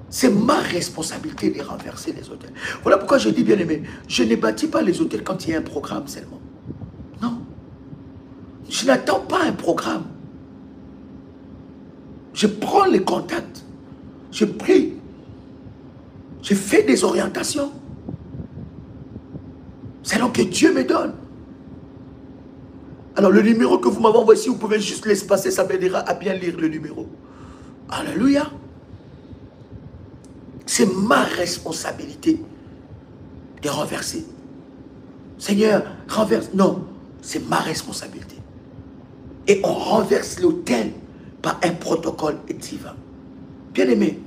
C'est ma responsabilité de renverser les hôtels. Voilà pourquoi je dis, bien aimé, je ne bâtis pas les hôtels quand il y a un programme seulement. Non. Je n'attends pas un programme. Je prends les contacts. Je prie. Je fais des orientations. C'est donc que Dieu me donne. Alors le numéro que vous m'avez envoyé ici, vous pouvez juste l'espacer, ça m'aidera à bien lire le numéro. Alléluia. C'est ma responsabilité de renverser. Seigneur, renverse. Non, c'est ma responsabilité. Et on renverse l'autel par un protocole divin. Bien-aimés,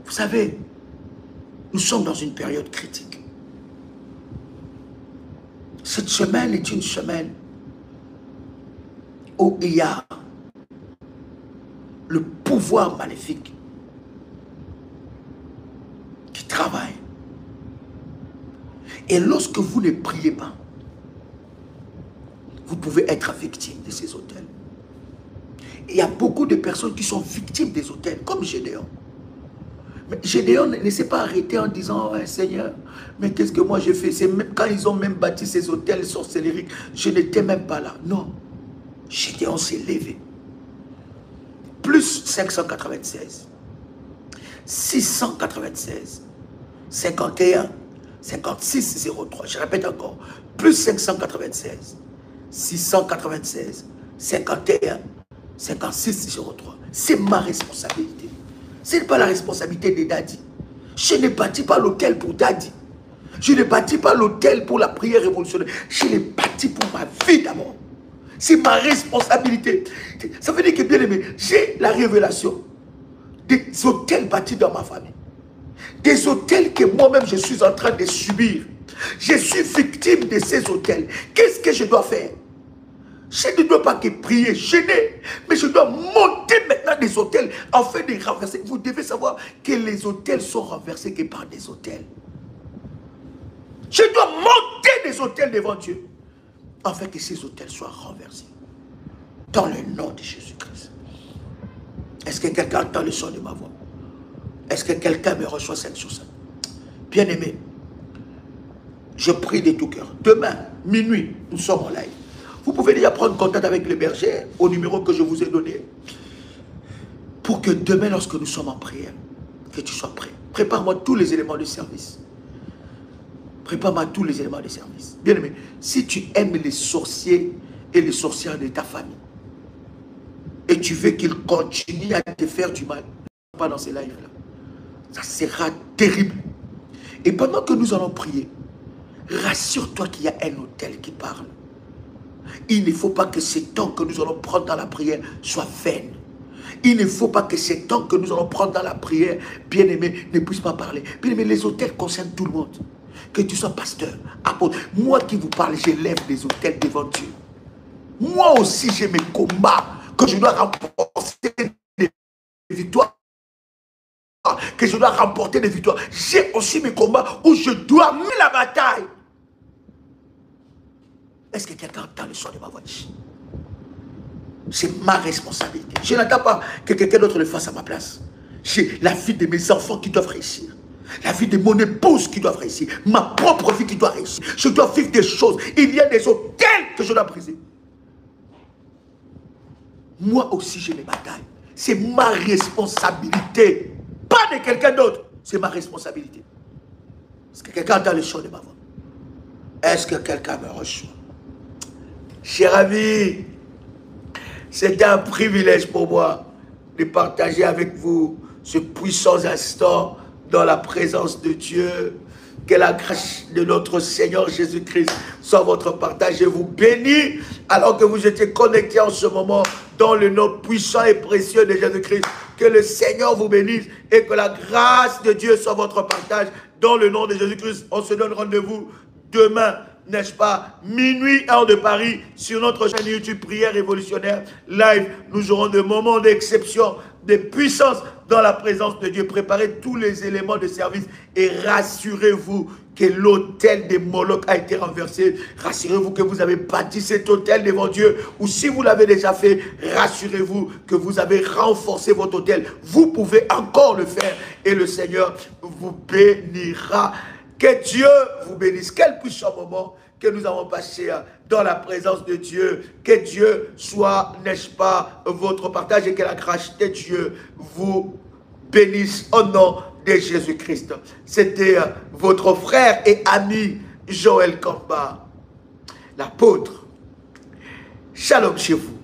vous savez, nous sommes dans une période critique. Cette semaine est une semaine où il y a le pouvoir maléfique qui travaille. Et lorsque vous ne priez pas, vous pouvez être victime de ces autels. Il y a beaucoup de personnes qui sont victimes des autels, comme Gédéon. Mais Gédéon ne s'est pas arrêté en disant oh, Seigneur, mais qu'est-ce que moi j'ai fait? C'est même quand ils ont même bâti ces autels sorcelleries, je n'étais même pas là. Non, Gédéon s'est levé. Plus 596, 696, 51, 56, 03. Je répète encore. Plus 596, 696, 51, 56, 03. C'est ma responsabilité. Ce n'est pas la responsabilité des daddy. Je ne bâtis pas l'hôtel pour daddy. Je ne bâtis pas l'hôtel pour la prière révolutionnaire. Je l'ai bâti pour ma vie d'abord. C'est ma responsabilité. Ça veut dire que, bien aimé, j'ai la révélation des hôtels bâtis dans ma famille. Des hôtels que moi-même je suis en train de subir. Je suis victime de ces hôtels. Qu'est-ce que je dois faire? Je ne dois pas que prier, gêner, mais je dois monter maintenant des hôtels afin de renverser. Vous devez savoir que les hôtels sont renversés que par des hôtels. Je dois monter des hôtels devant Dieu afin que ces hôtels soient renversés. Dans le nom de Jésus-Christ. Est-ce que quelqu'un entend le son de ma voix? Est-ce que quelqu'un me reçoit 5 sur 5? Bien-aimé, je prie de tout cœur. Demain, minuit, nous sommes en live. Vous pouvez déjà prendre contact avec le berger au numéro que je vous ai donné. Pour que demain, lorsque nous sommes en prière, que tu sois prêt. Prépare-moi tous les éléments de service. Prépare-moi tous les éléments de service. Bien-aimé, si tu aimes les sorciers et les sorcières de ta famille, et tu veux qu'ils continuent à te faire du mal, pas dans ces lives-là, ça sera terrible. Et pendant que nous allons prier, rassure-toi qu'il y a un autel qui parle. Il ne faut pas que ces temps que nous allons prendre dans la prière soient vains. Il ne faut pas que ces temps que nous allons prendre dans la prière, bien-aimé, ne puissent pas parler. Bien-aimé, les autels concernent tout le monde. Que tu sois pasteur, apôtre. Moi qui vous parle, j'élève des autels devant Dieu. Moi aussi, j'ai mes combats que je dois remporter des victoires. Que je dois remporter des victoires. J'ai aussi mes combats où je dois mener la bataille. Est-ce que quelqu'un entend le son de ma voix? C'est ma responsabilité. Je n'attends pas que quelqu'un d'autre le fasse à ma place. J'ai la vie de mes enfants qui doivent réussir. La vie de mon épouse qui doit réussir. Ma propre vie qui doit réussir. Je dois vivre des choses. Il y a des hôtels que je dois briser. Moi aussi, j'ai les batailles. C'est ma responsabilité. Pas de quelqu'un d'autre. C'est ma responsabilité. Est-ce que quelqu'un entend le son de ma voix? Est-ce que quelqu'un me reçoit? Cher ami, c'est un privilège pour moi de partager avec vous ce puissant instant dans la présence de Dieu. Que la grâce de notre Seigneur Jésus-Christ soit votre partage. Je vous bénis alors que vous étiez connectés en ce moment dans le nom puissant et précieux de Jésus-Christ. Que le Seigneur vous bénisse et que la grâce de Dieu soit votre partage dans le nom de Jésus-Christ. On se donne rendez-vous demain, n'est-ce pas, minuit, heure de Paris, sur notre chaîne YouTube Prière Révolutionnaire Live. Nous aurons des moments d'exception, de puissance dans la présence de Dieu. Préparez tous les éléments de service et rassurez-vous que l'autel de Moloch a été renversé. Rassurez-vous que vous avez bâti cet autel devant Dieu. Ou si vous l'avez déjà fait, rassurez-vous que vous avez renforcé votre autel. Vous pouvez encore le faire et le Seigneur vous bénira. Que Dieu vous bénisse. Quel puissant moment que nous avons passé dans la présence de Dieu. Que Dieu soit, n'est-ce pas, votre partage et que la grâce de Dieu vous bénisse au nom de Jésus-Christ. C'était votre frère et ami Joël Kamba, l'apôtre. Shalom chez vous.